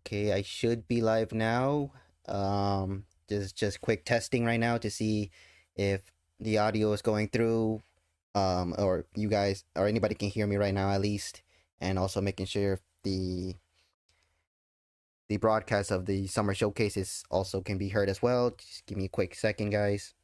Okay, I should be live now. Just quick testing right now to see if the audio is going through, or you guys or anybody can hear me right now at least, and also making sure if the broadcast of the summer showcases also can be heard as well. Just give me a quick second, guys.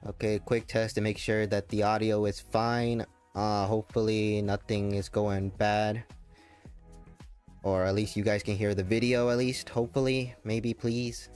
Okay, quick test to make sure that the audio is fine. Hopefully nothing is going bad. Or at least you guys can hear the video at least, hopefully. Maybe, please.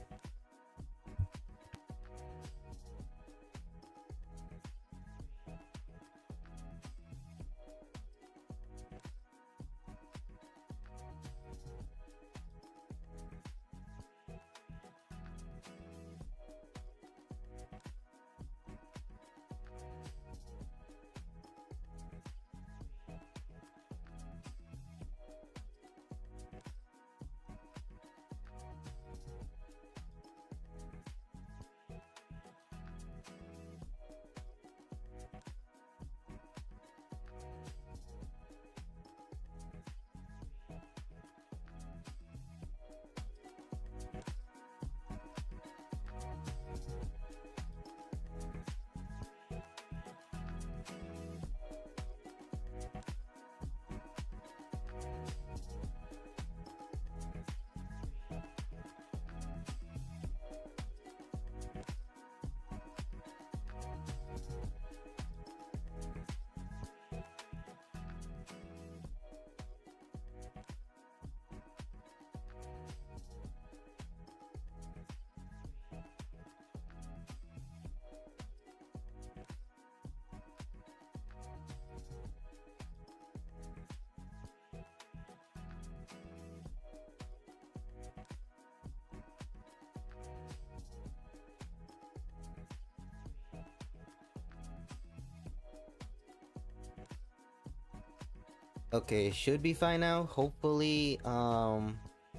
Okay, should be fine now. Hopefully,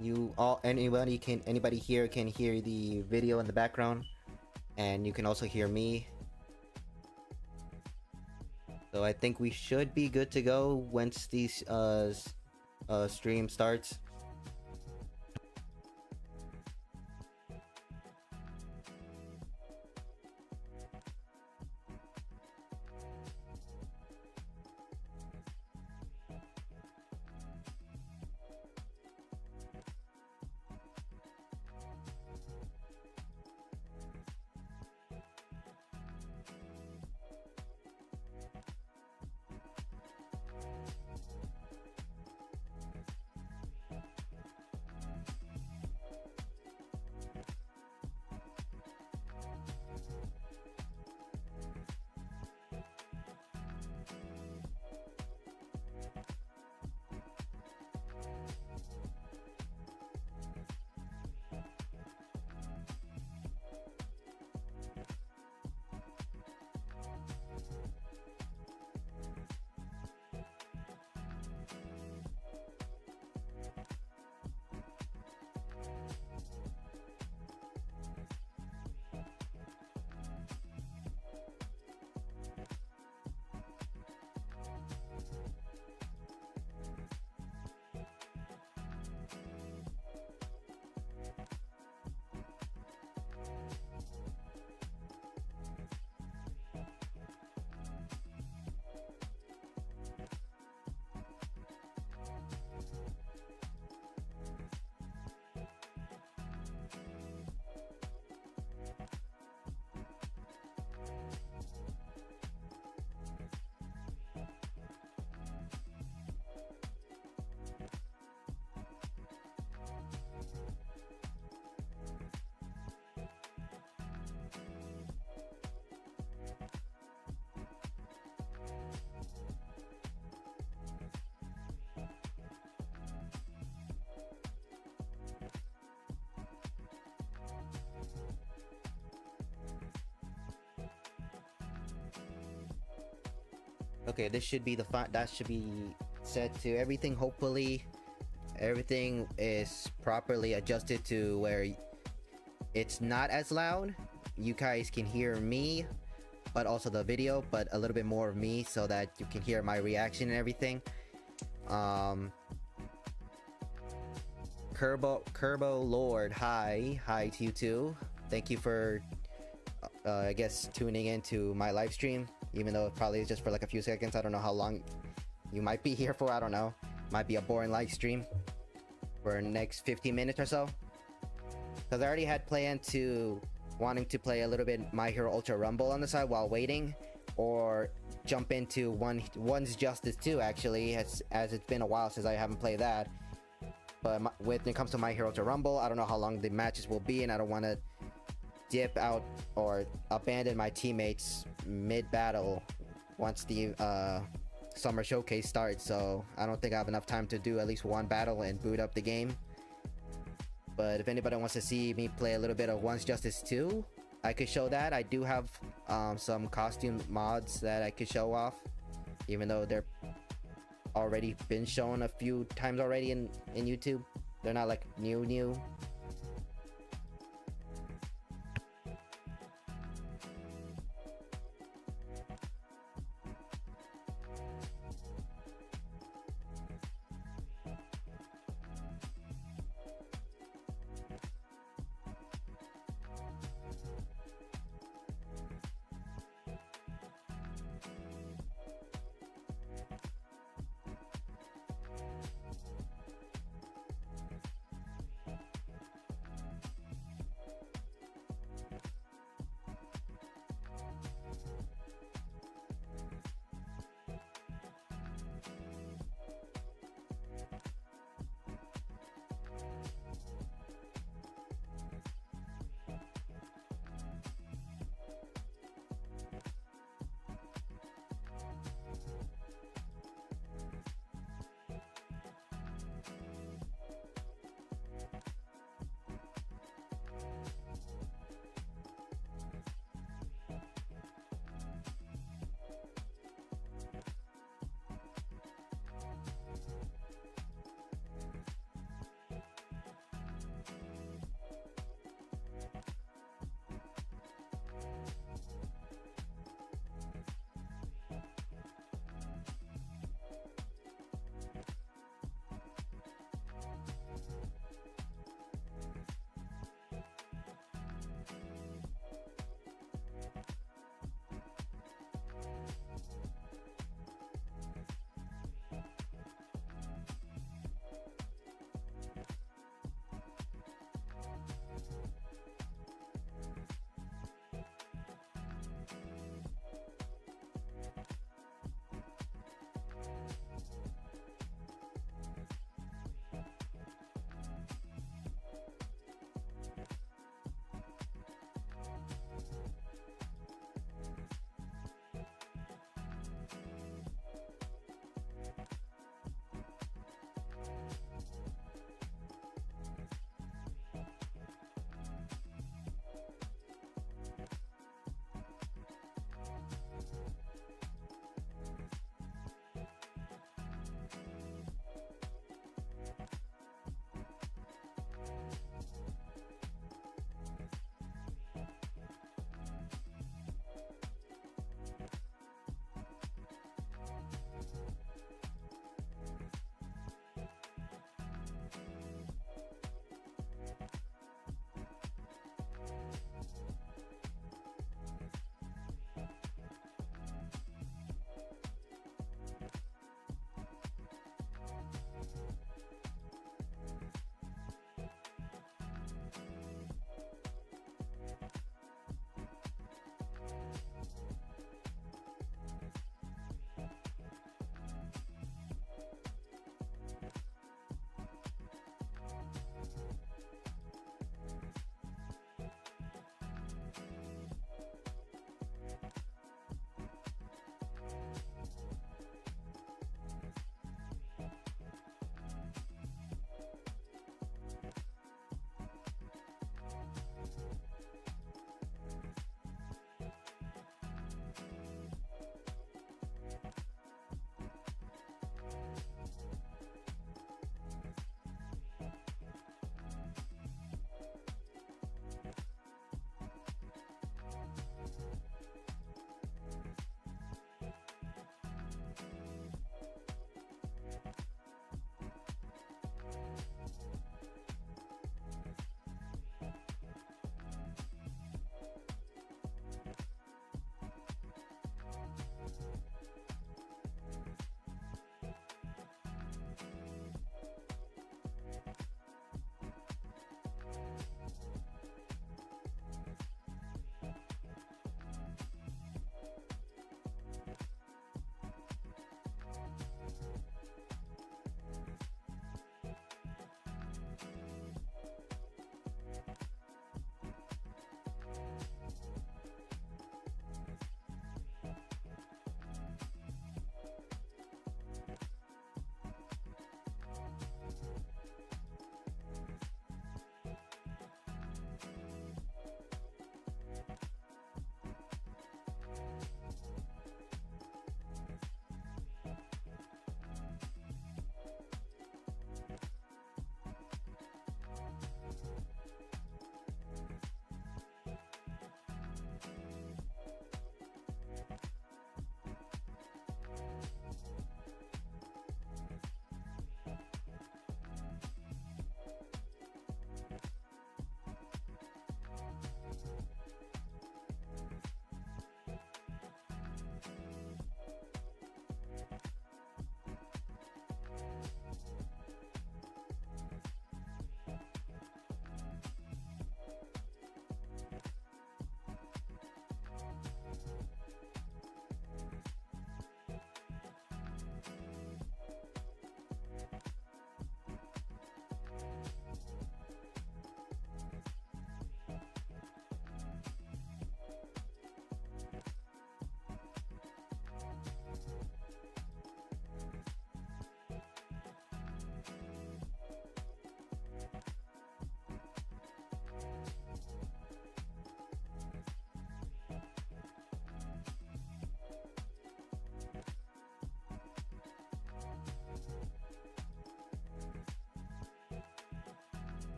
you all anybody here can hear the video in the background, and you can also hear me. So I think we should be good to go once these stream starts. Okay, this should be that should be set to everything. Hopefully, everything is properly adjusted to where it's not as loud. You guys can hear me, but also the video, but a little bit more of me so that you can hear my reaction and everything. Kerbo Lord, hi to you too. Thank you for I guess tuning into my live stream, even though it probably is just for like a few seconds. I don't know how long you might be here for. I don't know. Might be a boring live stream for the next 15 minutes or so. Because I already had planned to wanting to play a little bit My Hero Ultra Rumble on the side while waiting, or jump into One's Justice 2 actually, as it's been a while since I haven't played that. But when it comes to My Hero Ultra Rumble, I don't know how long the matches will be, and I don't want to dip out or abandon my teammates mid-battle once the summer showcase starts. So I don't think I have enough time to do at least one battle and boot up the game. But if anybody wants to see me play a little bit of One's Justice 2, I could show that. I do have some costume mods that I could show off, even though they're already been shown a few times already in YouTube. They're not like new.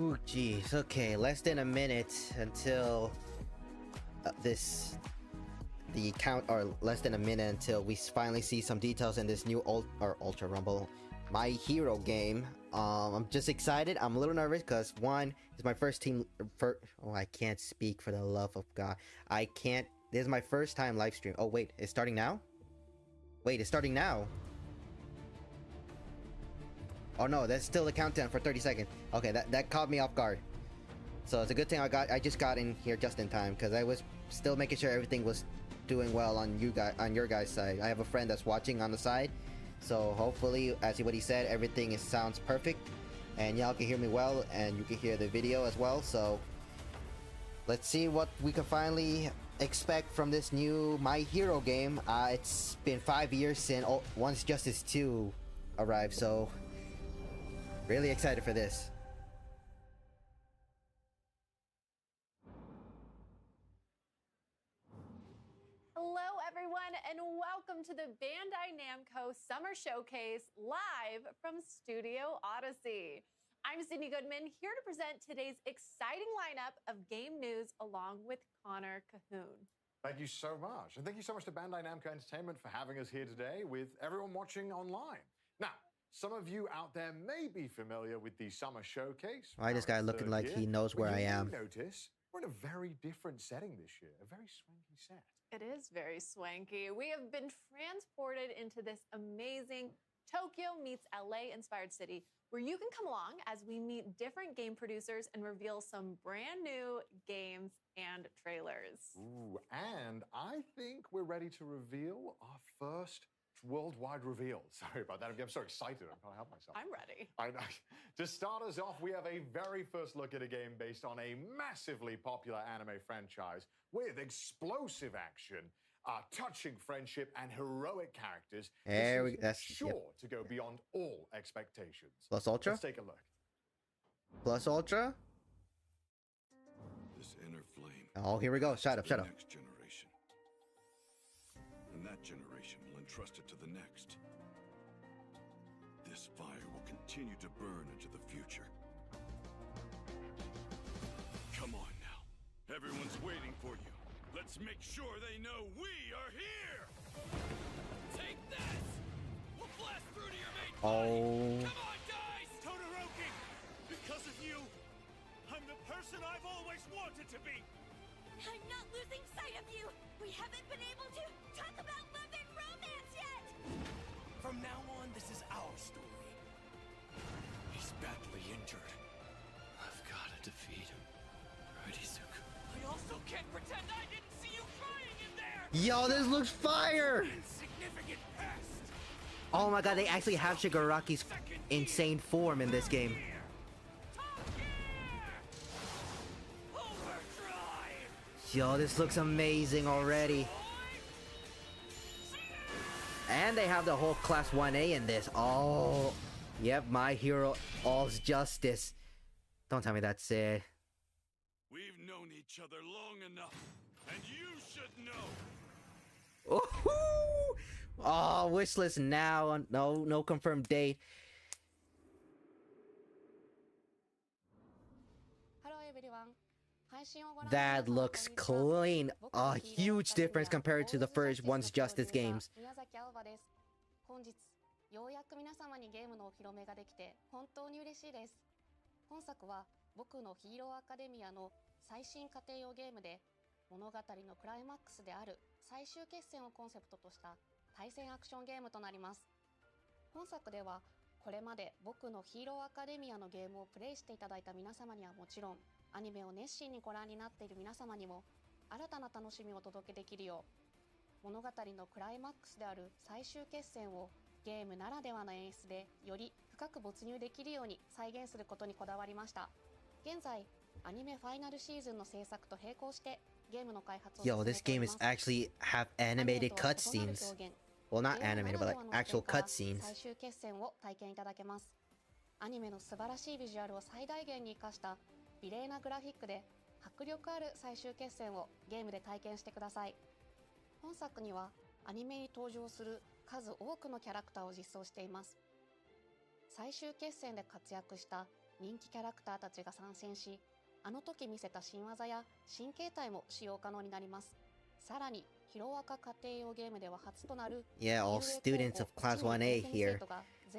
Ooh, geez. Okay, less than a minute until the count, or less than a minute until we finally see some details in this new Ultra Rumble My Hero game. I'm just excited. I'm a little nervous because one, it's my first team. Oh, I can't speak for the love of God. I can't. This is my first time live stream. Oh wait, it's starting now. Wait, it's starting now. Oh no, that's still the countdown for 30 seconds. Okay, that caught me off guard. So it's a good thing I just got in here just in time, because I was still making sure everything was doing well on your guys' side. I have a friend that's watching on the side, so hopefully, as what he said, everything sounds perfect, and y'all can hear me well, and you can hear the video as well. So let's see what we can finally expect from this new My Hero game. It's been 5 years since Once Justice 2 arrived, so really excited for this. Hello everyone, and welcome to the Bandai Namco Summer Showcase live from Studio Odyssey. I'm Sydney Goodman, here to present today's exciting lineup of game news along with Connor Cahoon. Thank you so much. And thank you so much to Bandai Namco Entertainment for having us here today with everyone watching online. Now, some of you out there may be familiar with the Summer Showcase. Why this guy looking like he knows where I am? Notice we're in a very different setting this year, a very swanky set. It is very swanky. We have been transported into this amazing Tokyo meets LA inspired city where you can come along as we meet different game producers and reveal some brand new games and trailers. Ooh, and I think we're ready to reveal our first worldwide reveal. Sorry about that. I'm so excited. I can't help myself. I'm ready. I know. To start us off, we have a very first look at a game based on a massively popular anime franchise with explosive action, touching friendship, and heroic characters. That's sure to go beyond all expectations. Plus Ultra? Let's take a look. Plus Ultra? This inner flame. Oh, here we go. Shut up. Next generation. And that generation will entrust it to the next. This fire will continue to burn into the future. Come on now. Everyone's waiting for you. Let's make sure they know we are here! Take this! We'll blast through to your main body. Come on, guys! Todoroki! Because of you, I'm the person I've always wanted to be! I'm not losing sight of you! We haven't been able to talk about love and romance yet! From now on, this is our story. He's badly injured. I've got to defeat him. Right, Izuku? I also can't pretend I didn't see you crying in there! Yo, this looks fire! Insignificant past! Oh my god, they actually have Shigaraki's insane form in this game. Yo, this looks amazing already. And they have the whole Class 1A in this. Oh, yep, My Hero All's Justice. Don't tell me that's it. We've known each other long enough, and you should know. Ooh! Oh, wishlist now. No confirmed date. Hello everyone. That looks clean. A huge difference compared to the first Once Justice games. 本日ようやく皆様にゲームのお披露目ができて本当に嬉しいです。本作は僕のヒーローアカデミアの最新家庭用ゲームで物語のクライマックスである最終決戦をコンセプトとした対戦アクションゲームとなります。本作ではこれまで僕のヒーローアカデミアのゲームをプレイしていただいた皆様にはもちろん、アニメを熱心にご覧になっている皆様にも新たな楽しみをお届けできるよう、物語のクライマックスである最終決戦をゲームならではの演出でより深く没入できるように再現することにこだわりました。現在アニメファイナルシーズンの制作と並行してゲームの開発を進めております。 Yo, this game is actually have animated cutscenes. Well, not animated, but like actual cutscenes. 最終決戦を体験いただけます。アニメの素晴らしいビジュアルを最大限に生かした美麗なグラフィックで迫力ある最終決戦をゲームで体験してください。本作にはアニメに登場する数多くのキャラクターを実装しています。最終決戦で活躍した人気キャラクターたちが参戦し、あの時見せた新技や新形態も使用可能になります。さらに、ヒロアカ家庭用ゲームでは初となる Yeah, all students of Class 1A here.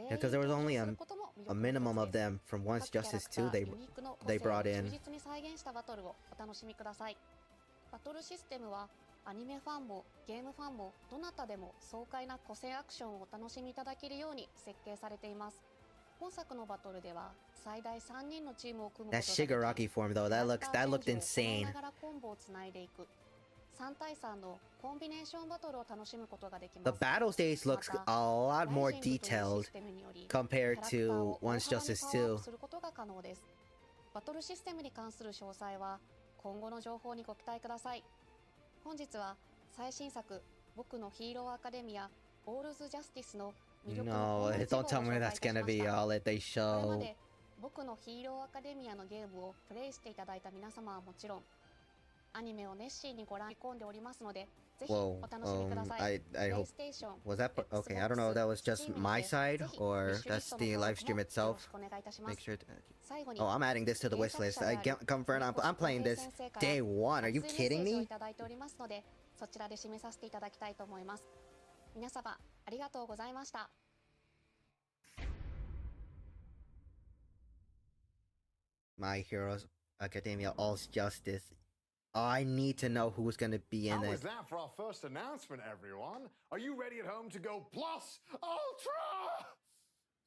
Because there was only a minimum of them from Once Justice 2 they brought in. 忠実に再現したバトルをお楽しみください。バトルシステムはアニメファンもゲームファンもどなたでも爽快な個性アクションをお楽しみいただけるように設計されています。本作のバトルでは最大3人のチームを組むこと That ができ、 Shigaraki form though, that looked insane. ながらコンボをつないでいく3対3のコンビネーションバトルを楽しむことができま The す。 battle stage looks a lot more detailed compared to Once Justice 2. することが可能です。バトルシステムに関する詳細は今後の情報にご期待ください。本日は最新作僕のヒーローアカデミアオールズジャスティスの魅力 No, の don't tell me that's gonna be all that they これま show. で僕のヒーローアカデミアのゲームをプレイしていただいた皆様はもちろん、アニメを熱心にご覧込んでおりますので、ぜひ Whoa, お楽しみください。 I hope. Was that okay? I don't know if that was just my side or that's the live stream itself. Make sure to. 最後に Oh, I'm adding this to the wish list. I confirm I'm playing this day one. Are you kidding メッセージを me? いただいておりますので、そちらで締めさせていただきたいと思います。皆様ありがとうございました。My Heroes Academia All's Justice. Oh, I need to know who's gonna be in How it. was that for our first announcement, everyone? Are you ready at home to go plus ultra?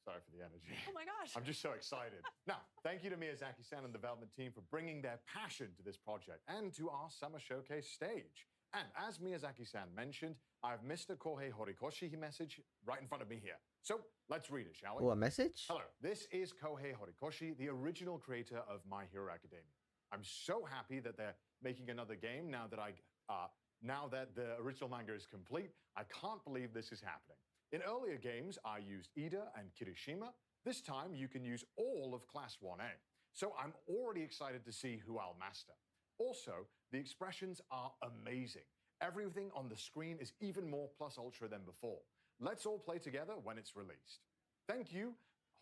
Sorry for the energy. Oh my gosh. I'm just so excited. Now, thank you to Miyazaki-san and the development team for bringing their passion to this project and to our summer showcase stage. And as Miyazaki-san mentioned, I have Mr. Kohei Horikoshi message right in front of me here. So let's read it, shall we? Oh, a message? Hello, this is Kohei Horikoshi, the original creator of My Hero Academia. I'm so happy that they're making another game now that the original manga is complete. I can't believe this is happening. In earlier games, I used Ida and Kirishima. This time, you can use all of Class 1A. So I'm already excited to see who I'll master. Also, the expressions are amazing. Everything on the screen is even more plus ultra than before. Let's all play together when it's released. Thank you,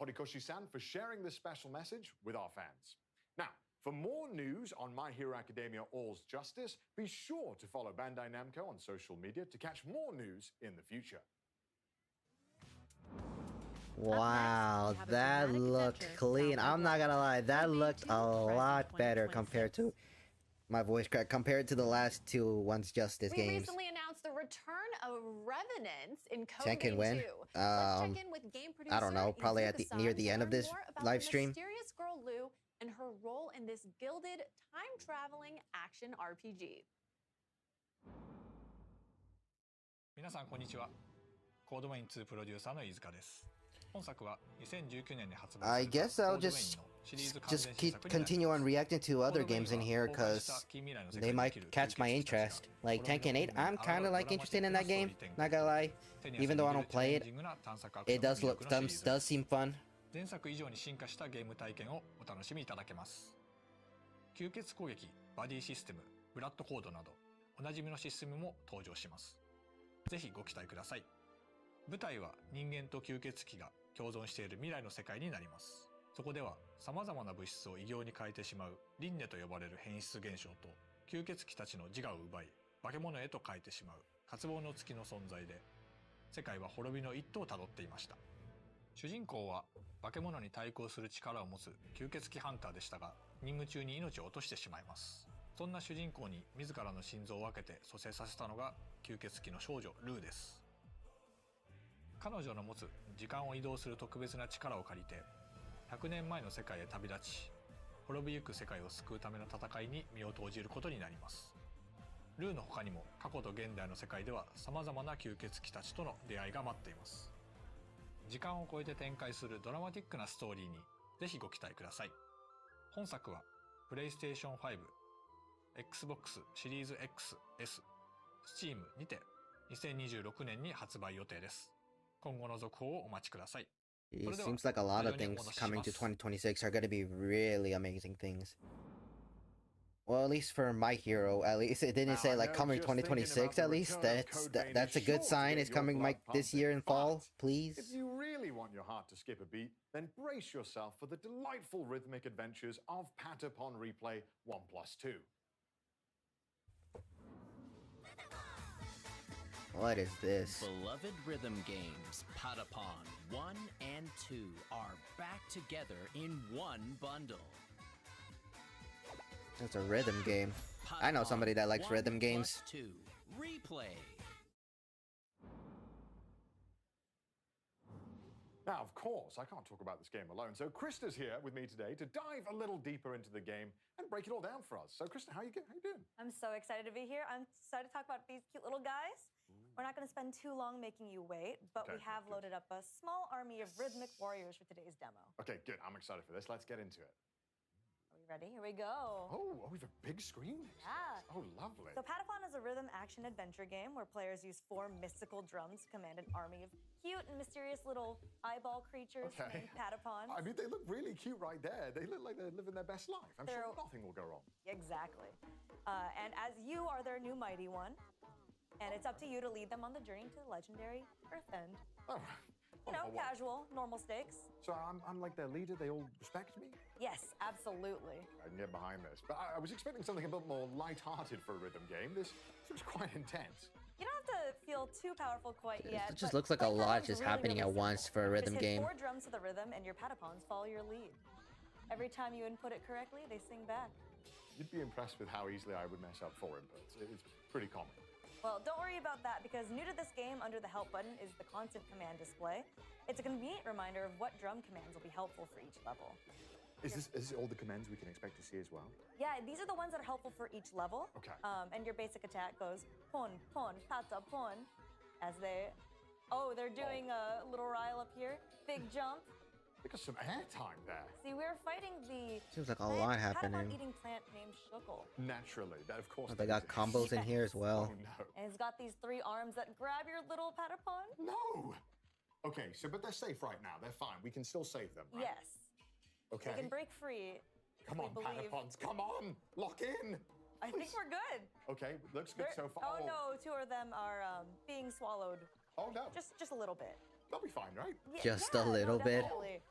Horikoshi-san, for sharing this special message with our fans. Now, for more news on My Hero Academia All's Justice, be sure to follow Bandai Namco on social media to catch more news in the future. Wow, have a that dramatic looked adventure clean. found I'm by not gonna lie, that May looked 2 a present lot better 2026. compared to my voice crack compared to the last two Once Justice We games. recently announced the return of Revenants in Code Tekken Vein when? 2. Let's check in with game producer I don't know, probably at near the end of this learn more about live the stream. mysterious girl Lou and her role in this gilded time-traveling action RPG. 皆さんこんにちは。コードメイン2プロデューサーの飯塚です。本作は2019年に発売さ I れた guess I'll コードメイン just のシリーズ完 just 全新 keep 作になり continue ます on reacting to コー other ドメイン games in は here 崩壊し because た近未来の世 they 界に might 生きる catch my 吸血鬼たちが interest. Like 滅び Tekken 8, の国に I'm 現 kind れ of る like ドラマチッ interested ク in な that ストー game. リー展 Not 開 gonna lie, 手に even 汗 though I 握 don't るチャ play レン it, ジングな探索アク it ション does が魅 look 力のシリーズです does seem fun. 前作以上に進化したゲーム体験をお楽しみいただけます。吸血攻撃、バディシステム、ブラッドコードなどおなじみのシステムも登場します。ぜひご期待ください。舞台は人間と吸血鬼が共存している未来の世界になります。そこでは様々な物質を異形に変えてしまう輪廻と呼ばれる変質現象と吸血鬼たちの自我を奪い化け物へと変えてしまう渇望の月の存在で世界は滅びの一途をたどっていました。主人公は化け物に対抗する力を持つ吸血鬼ハンターでしたが任務中に命を落としてしまいます。そんな主人公に自らの心臓を分けて蘇生させたのが吸血鬼の少女ルーです。彼女の持つ時間を移動する特別な力を借りて100年前の世界へ旅立ち滅びゆく世界を救うための戦いに身を投じることになります。ルーの他にも過去と現代の世界では様々な吸血鬼たちとの出会いが待っています。時間を超えて展開するドラマティックなストーリーにぜひご期待ください。本作はプレイステーション5、Xbox シリーズ XS、Steam にて2026年に発売予定です。今後の続報をお待ちください。 It seems like a lot of things coming to 2026 are going to be really amazing things. Well, at least for My Hero, at least it didn't Now, say I like know coming just thinking 2026. about At the least return of Code that's Vein a is good sure sign. to It's get your coming blood this pumping. year in fall, But please. if you really want your heart to skip a beat, then brace yourself for the delightful rhythmic adventures of Patapon Replay 1+2. What is this? Beloved rhythm games Patapon 1 and 2 are back together in one bundle. It's a rhythm game. I know somebody that likes rhythm games. 2 Replay. Now, of course, I can't talk about this game alone, so Krista's here with me today to dive a little deeper into the game and break it all down for us. So, Krista, how you doing? I'm so excited to be here. I'm excited to talk about these cute little guys. We're not going to spend too long making you wait, but Okay, we have good. loaded up a small army of rhythmic warriors for today's demo. Okay, good. I'm excited for this. Let's get into it. Are we ready? Here we go. Oh, we have a big screen next to Yeah. us. Oh, lovely. So Patapon is a rhythm action adventure game where players use 4 mystical drums to command an army of cute and mysterious little eyeball creatures Okay. named Patapons. I mean, they look really cute right there. They look like they're living their best life. I'm sure nothing will go wrong. Exactly. And as you are their new mighty one, and it's up to you to lead them on the journey to the legendary Earth End. Oh, You know, wonderful. casual, normal stakes. So I'm like their leader. They all respect me. Yes, absolutely. I can get behind this. But I was expecting something a bit more light-hearted for a rhythm game. This seems quite intense. You don't have to feel too powerful quite yet. It just but looks like a playing lot Patapons just really, happening really at once simple. for a rhythm Just hit game. 4 drums to the rhythm, and your Patapons follow your lead. Every time you input it correctly, they sing back. You'd be impressed with how easily I would mess up 4 inputs. It's pretty common. Well, don't worry about that, because new to this game, under the help button, is the constant command display. It's a convenient reminder of what drum commands will be helpful for each level. Is this all the commands we can expect to see as well? Yeah, these are the ones that are helpful for each level. Okay. And your basic attack goes pon, pon, pata, pon, as they... Oh, they're doing a little rile up here. Big jump. They got some airtime there. See, we're fighting the Seems like a lot happening. eating plant named Shuckle. Naturally, that of course. Oh, they got combos in here as well. Oh no. And it's got these 3 arms that grab your little Patapon. No. Okay, but they're safe right now. They're fine. We can still save them. Right? Yes. Okay. They can break free. Come we on, believe. Patapons. Come on. Lock in. I think we're good. Okay, looks good so far. Oh no, 2 of them are being swallowed. Oh no. Just a little bit. They'll be fine, right? Just a little no, bit? definitely.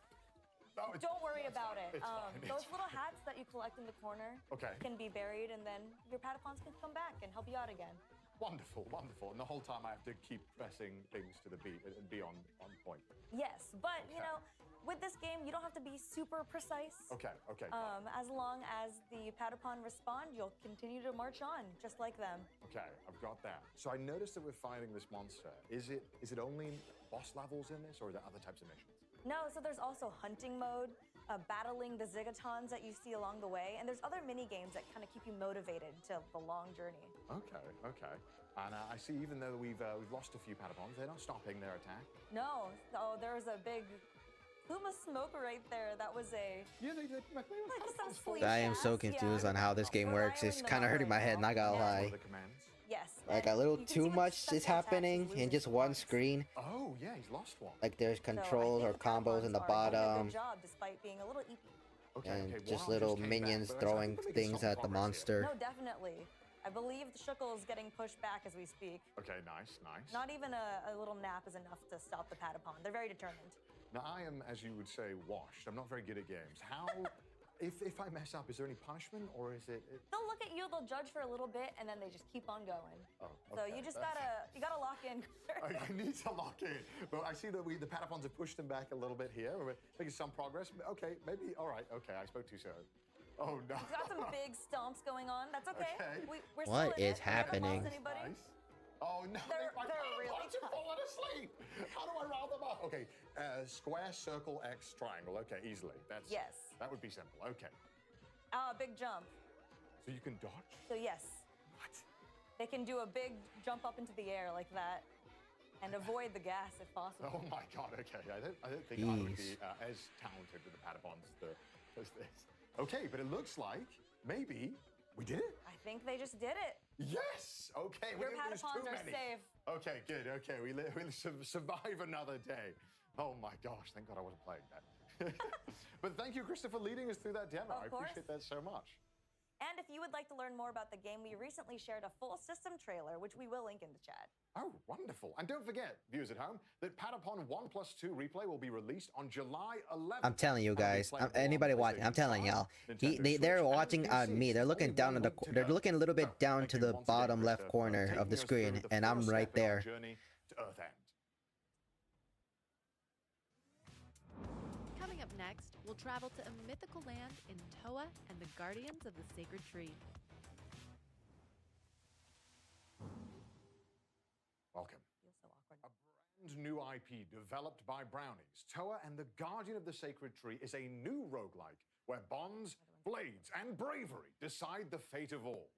No, it's- Don't worry it's about fine. it. It's fine. It's Those little fine. hats that you collect in the corner Okay. can be buried, and then your Patapons can come back and help you out again. Wonderful, wonderful. And the whole time I have to keep pressing things to the beat and be on point. Yes, but you Okay. know, with this game, you don't have to be super precise. Okay. As long as the Patapon respond, you'll continue to march on, just like them. Okay, I've got that. So I noticed that we're fighting this monster. Is it only boss levels in this, or are there other types of missions? No, so there's also hunting mode, battling the Zigatons that you see along the way, and there's other mini games that kind of keep you motivated to the long journey. Okay. And I see even though we've lost a few Patapons, they're not stopping their attack. No, oh, there was a big plume of smoke right there. That was a... Yeah, they did. Like some sleep I am so gas, confused yeah. on how this game We're works. It's riling them kind of up hurting right my head, now. not gonna Yeah. One lie. of the commands. Yes. Like and a little you can see too which much special is attacks happening he's in losing just one parts. screen. Oh yeah, he's lost one. Like there's So I controls or think the combos in the Patapons are doing a bottom. good job, despite being a little eepy. And one just arm little came back, minions but I throwing think we're making things some at the progress here. monster. No, definitely. I believe the Shuckle is getting pushed back as we speak. Okay, nice. Not even a little nap is enough to stop the Patapon. They're very determined. Now I am, as you would say, washed. I'm not very good at games. How, if I mess up, is there any punishment, or is it? They'll look at you, they'll judge for a little bit, and then they just keep on going. Oh, So okay. you just gotta lock in. I need to lock in. But I see that the Patapons have pushed them back a little bit here. We're making some progress. Okay, maybe. All right. Okay, I spoke too soon. Oh no. We've got some big stomps going on. That's okay. Okay. We're What still in is it. We haven't happening? lost anybody. Nice. Oh no, They're my really Patapons have tight. fallen asleep. How do I rile them up? Okay, square, circle, X, triangle. Okay, easily. Yes. That would be simple. Okay. Big jump. So you can dodge? So yes, What? they can do a big jump up into the air like that, and avoid the gas if possible. Oh my god, okay. I don't think I would be Jeez. as talented with the Patapons as this. Okay, but it looks like maybe we did it. I think they just did it. Yes! Okay, we Your didn't lose Patapons too are many. safe. Okay, good. Okay, we'll survive another day. Oh my gosh, thank God I wasn't playing that. But thank you, Krista, for leading us through that demo. Of I course. appreciate that so much. And if you would like to learn more about the game, we recently shared a full system trailer, which we will link in the chat. Oh, wonderful. And don't forget, viewers at home, that Patapon 1+2 replay will be released on July 11th. I'm telling you guys, anybody watching, I'm telling y'all, they're watching on me. They're looking down on they're looking a little bit down to the bottom left corner of the screen, and I'm right there. Coming up next, we'll travel to a mythical land in Toa and the Guardians of the Sacred Tree. Welcome. A brand new IP developed by Brownies, Toa and the Guardian of the Sacred Tree is a new roguelike where bonds, blades, and bravery decide the fate of all.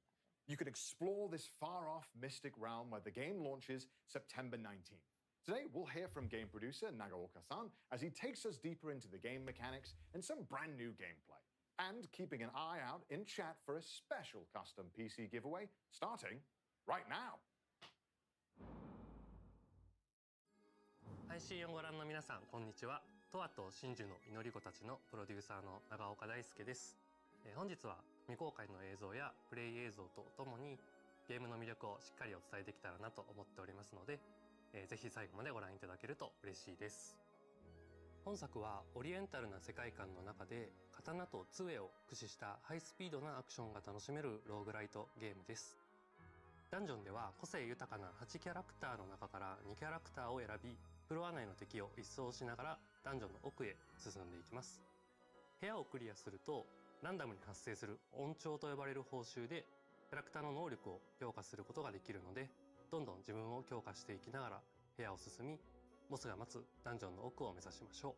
You can explore this far-off mystic realm where the game launches September 19th. Today, we'll hear from game producer Nagaoka-san as he takes us deeper into the game mechanics and some brand new gameplay. And keeping an eye out in chat for a special custom PC giveaway starting right now. 配信をご覧の皆さん、こんにちは。トアと真珠の祈り子たちのプロデューサーの長岡大輔です。本日は未公開の映像やプレイ映像とともにゲームの魅力をしっかりお伝えできたらなと思っておりますので、ぜひ最後までご覧いただけると嬉しいです。本作はオリエンタルな世界観の中で刀と杖を駆使したハイスピードなアクションが楽しめるローグライトゲームです。ダンジョンでは個性豊かな8キャラクターの中から2キャラクターを選び、フロア内の敵を一掃しながらダンジョンの奥へ進んでいきます。部屋をクリアするとランダムに発生する音調と呼ばれる報酬でキャラクターの能力を強化することができるので、どんどん自分を強化していきながら部屋を進み、ボスが待つダンジョンの奥を目指しましょ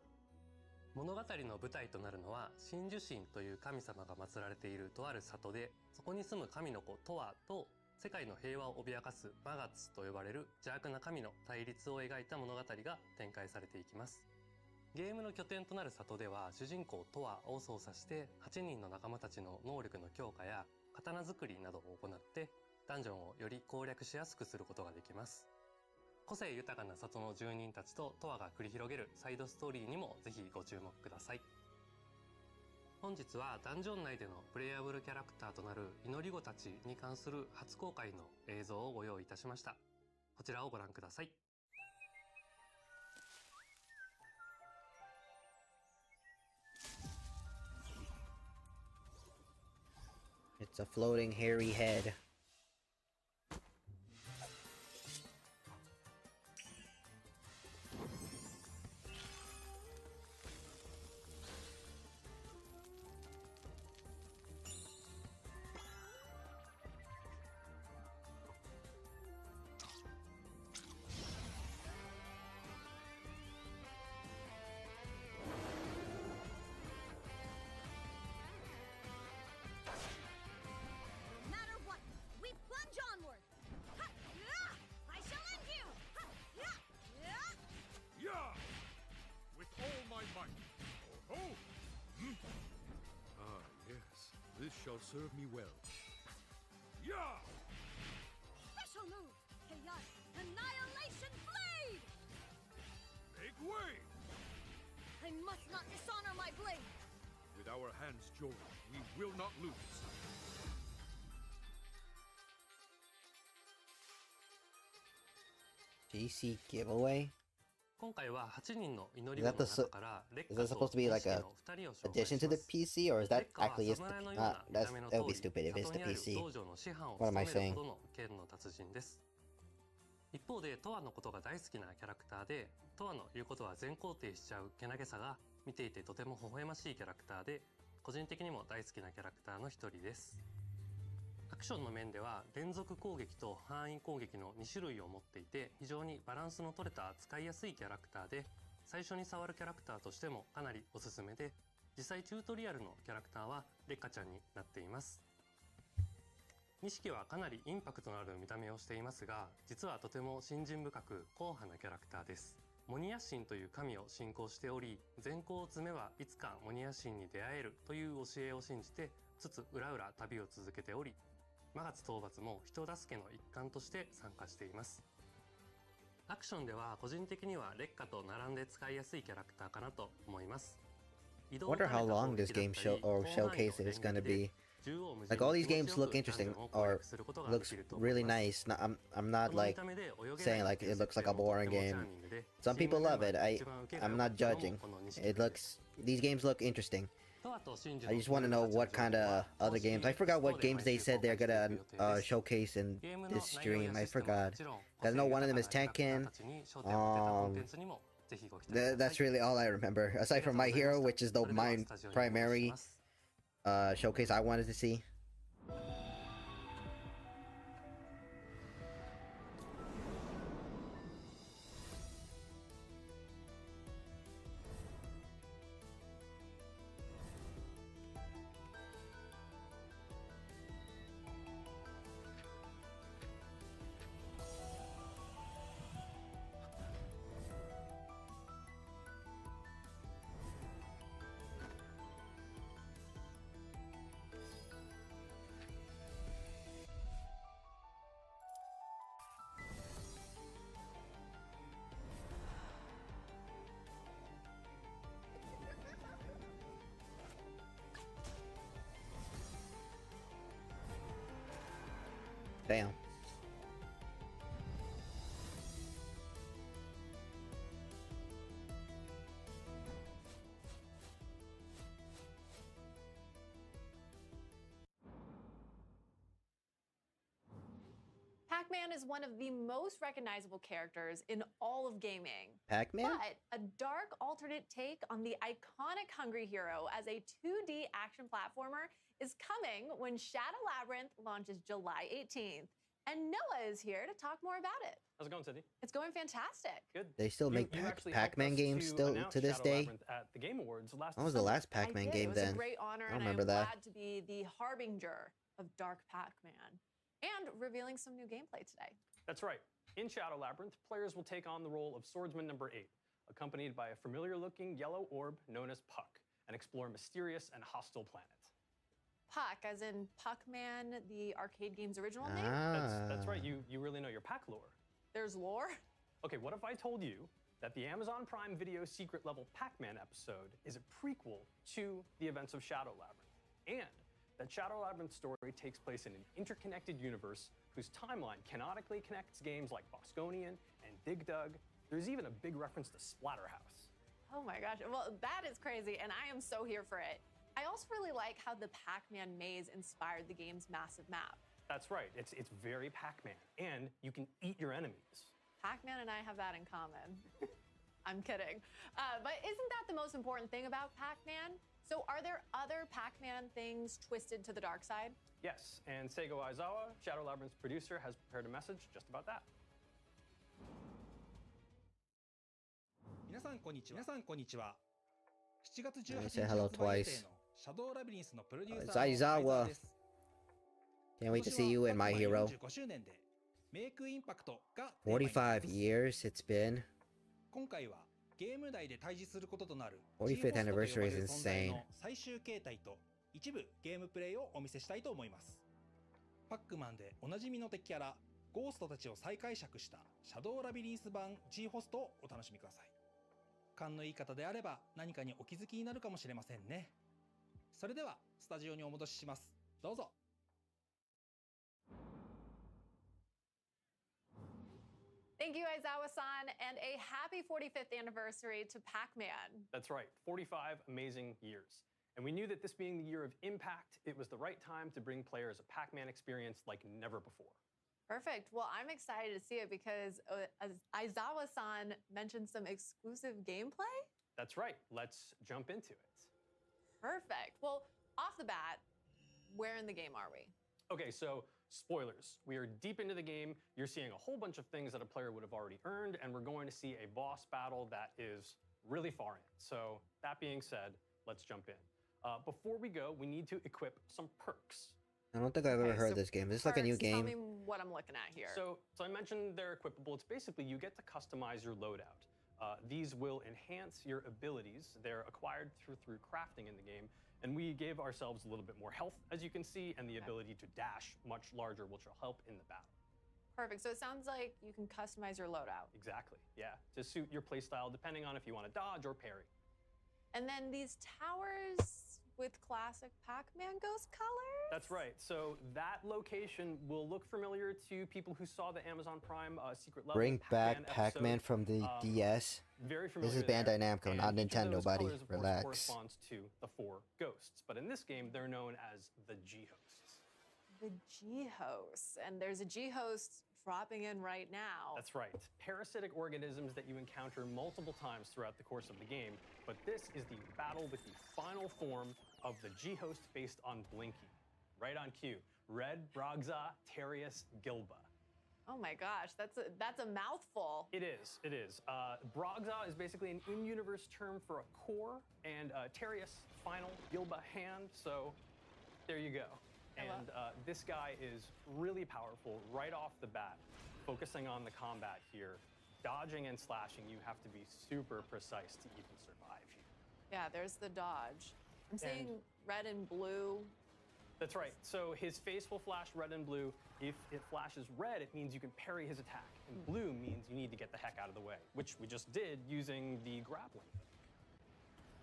う。物語の舞台となるのは真珠神という神様が祀られているとある里で、そこに住む神の子トアと世界の平和を脅かすマガツと呼ばれる邪悪な神の対立を描いた物語が展開されていきます。ゲームの拠点となる里では主人公トアを操作して8人の仲間たちの能力の強化や刀作りなどを行ってダンジョンをより攻略しやすくすることができます。個性豊かな里の住人たちとトアが繰り広げるサイドストーリーにもぜひご注目ください。本日はダンジョン内でのプレイヤブルキャラクターとなる祈り子たちに関する初公開の映像をご用意いたしました。こちらをご覧ください。It's a floating hairy head. This shall serve me well. Yeah! Special move! Chaos Annihilation Blade! Make way! I must not dishonor my blade! With our hands joined, we will not lose. GC giveaway? 今回は8人の祈り子の中からレッ Is カ that と supposed to be 天 like 使 a の2人を紹介 addition し to ま the す。 PC, or is レ that ッカは actually is 侍の the ような見 that た目の would 通 be り、 stupid if it's 里 the にある PC. 道場の師範を What am 務 I める saying? ほどの剣の達人です。一方でトアのことが大好きなキャラクターで、トアの言うことは全肯定しちゃうけなげさが見ていてとても微笑ましいキャラクターで、個人的にも大好きなキャラクターの一人です。アクションの面では連続攻撃と範囲攻撃の2種類を持っていて、非常にバランスの取れた使いやすいキャラクターで、最初に触るキャラクターとしてもかなりおすすめで、実際チュートリアルのキャラクターはレッカちゃんになっています。2匹はかなりインパクトのある見た目をしていますが、実はとても信心深く硬派なキャラクターです。モニア神という神を信仰しており、善行を積めばいつかモニア神に出会えるという教えを信じてつつ裏々旅を続けており、マガツ討伐も人助けの一環として参加しています。アクションでは個人的にはレッカと並んで使いやすいキャラクターかなと思います。 Wonder how long this game show or showcase is gonna be. Like all these games look interesting or looks really nice. I'm not like saying like it looks like a boring game. Some people love it. I'm not judging. These games look interesting. I just want to know what kind of other games. I forgot what games they said they're gonna showcase in this stream. I forgot. I know one of them is Tekken. That's really all I remember. Aside from My Hero, which is my primary showcase I wanted to see. Damn. Pac-Man is one of the most recognizable characters in all of gaming. Pac-Man? But a dark alternate take on the iconic Hungry Hero as a 2D action platformer is coming when Shadow Labyrinth launches July 18th. And Noah is here to talk more about it. How's it going, Cindy? It's going fantastic. Good. They still make Pac-Man games still to this day? At the Game Awards last When was the last Pac-Man game then? It was a great honor, I don't and remember I'm that. glad to be the harbinger of Dark Pac-Man and revealing some new gameplay today. That's right. In Shadow Labyrinth, players will take on the role of Swordsman number 8, accompanied by a familiar-looking yellow orb known as Puck, and explore mysterious and hostile planets. Puck, as in Puck-Man, the arcade game's original name? That's right. You really know your Pac lore. There's lore? Okay, what if I told you that the Amazon Prime Video secret level Pac-Man episode is a prequel to the events of Shadow Labyrinth, and that Shadow Labyrinth's story takes place in an interconnected universe whose timeline canonically connects games like Bosconian and Dig Dug. There's even a big reference to Splatterhouse. Oh my gosh, well, that is crazy, and I am so here for it. I also really like how the Pac-Man maze inspired the game's massive map. That's right, it's very Pac-Man, and you can eat your enemies. Pac-Man and I have that in common. I'm kidding. But isn't that the most important thing about Pac-Man? So are there other Pac-Man things twisted to the dark side? Yes, and Seigo Aizawa, Shadow Labyrinth's producer, has prepared a message just about that. 皆さんこんにちは。7月 Let me 18 say 日 hello 発売予定 twice. のシャドウラビリンスのプロデュー It's サーの相沢 Aizawa. です。 Can't wait to see you in My 今年は Hero. 45周年でメイクインパクトがテーマになります。 45 years it's been. 今回はゲーム内で対峙することとなる 45th G-ホストと呼ばれ anniversary る is 存在 insane. の最終形態と一部ゲームプレイをお見せしたいと思います。パックマンでおなじみの敵キャラゴーストたちを再解釈したシャドウラビリンス版 G ホストをお楽しみください。勘のいい方であれば何かにお気づきになるかもしれませんね。それではスタジオにお戻しします。どうぞ。Thank you, Aizawa-san, and a happy 45th anniversary to Pac-Man. That's right, 45 amazing years. And we knew that this being the year of impact, it was the right time to bring players a Pac-Man experience like never before. Perfect. Well, I'm excited to see it because Aizawa-san mentioned some exclusive gameplay. That's right, let's jump into it. Perfect. Well, off the bat, where in the game are we? Okay, so spoilers. We are deep into the game. You're seeing a whole bunch of things that a player would have already earned, and we're going to see a boss battle that is really far in. So that being said, let's jump in. Before we go, we need to equip some perks. I don't think I've ever heard of this game. Is this like a new Tell game? me what I'm looking at here. So I mentioned they're equipable. It's basically you get to customize your loadout. These will enhance your abilities. They're acquired through crafting in the game. And we gave ourselves a little bit more health, as you can see, and the ability to dash much larger, which will help in the battle. Perfect. So it sounds like you can customize your loadout. Exactly, yeah. To suit your playstyle, depending on if you want to dodge or parry. And then these towers, with classic Pac-Man Ghost colors? That's right. So that location will look familiar to people who saw the Amazon Prime Secret Level Bring back Pac-Man Pac-Man from the DS. Very familiar. This is there. Bandai Namco, And not each of Nintendo, those buddy. colors, of course, Relax. corresponds to the 4 ghosts, but in this game, they're known as the G-hosts. The G-hosts, and there's a G-host dropping in right now. That's right. Parasitic organisms that you encounter multiple times throughout the course of the game, but this is the battle with the final form of the G-host based on Blinky. Right on cue. Red Brogza Terius Gilba. Oh my gosh, that's a mouthful. It is, it is. Brogza is basically an in-universe term for a core, and Terius, final, Gilba, hand, so there you go. And this guy is really powerful right off the bat. Focusing on the combat here, dodging and slashing, you have to be super precise to even survive here. Yeah, there's the dodge. I'm seeing red and blue. That's right. So his face will flash red and blue. If it flashes red, it means you can parry his attack. And blue means you need to get the heck out of the way, which we just did using the grappling hook.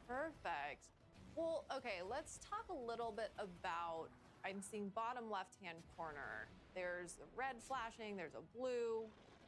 Perfect. Well, okay, let's talk a little bit about, I'm seeing bottom left-hand corner. There's a red flashing, there's a blue.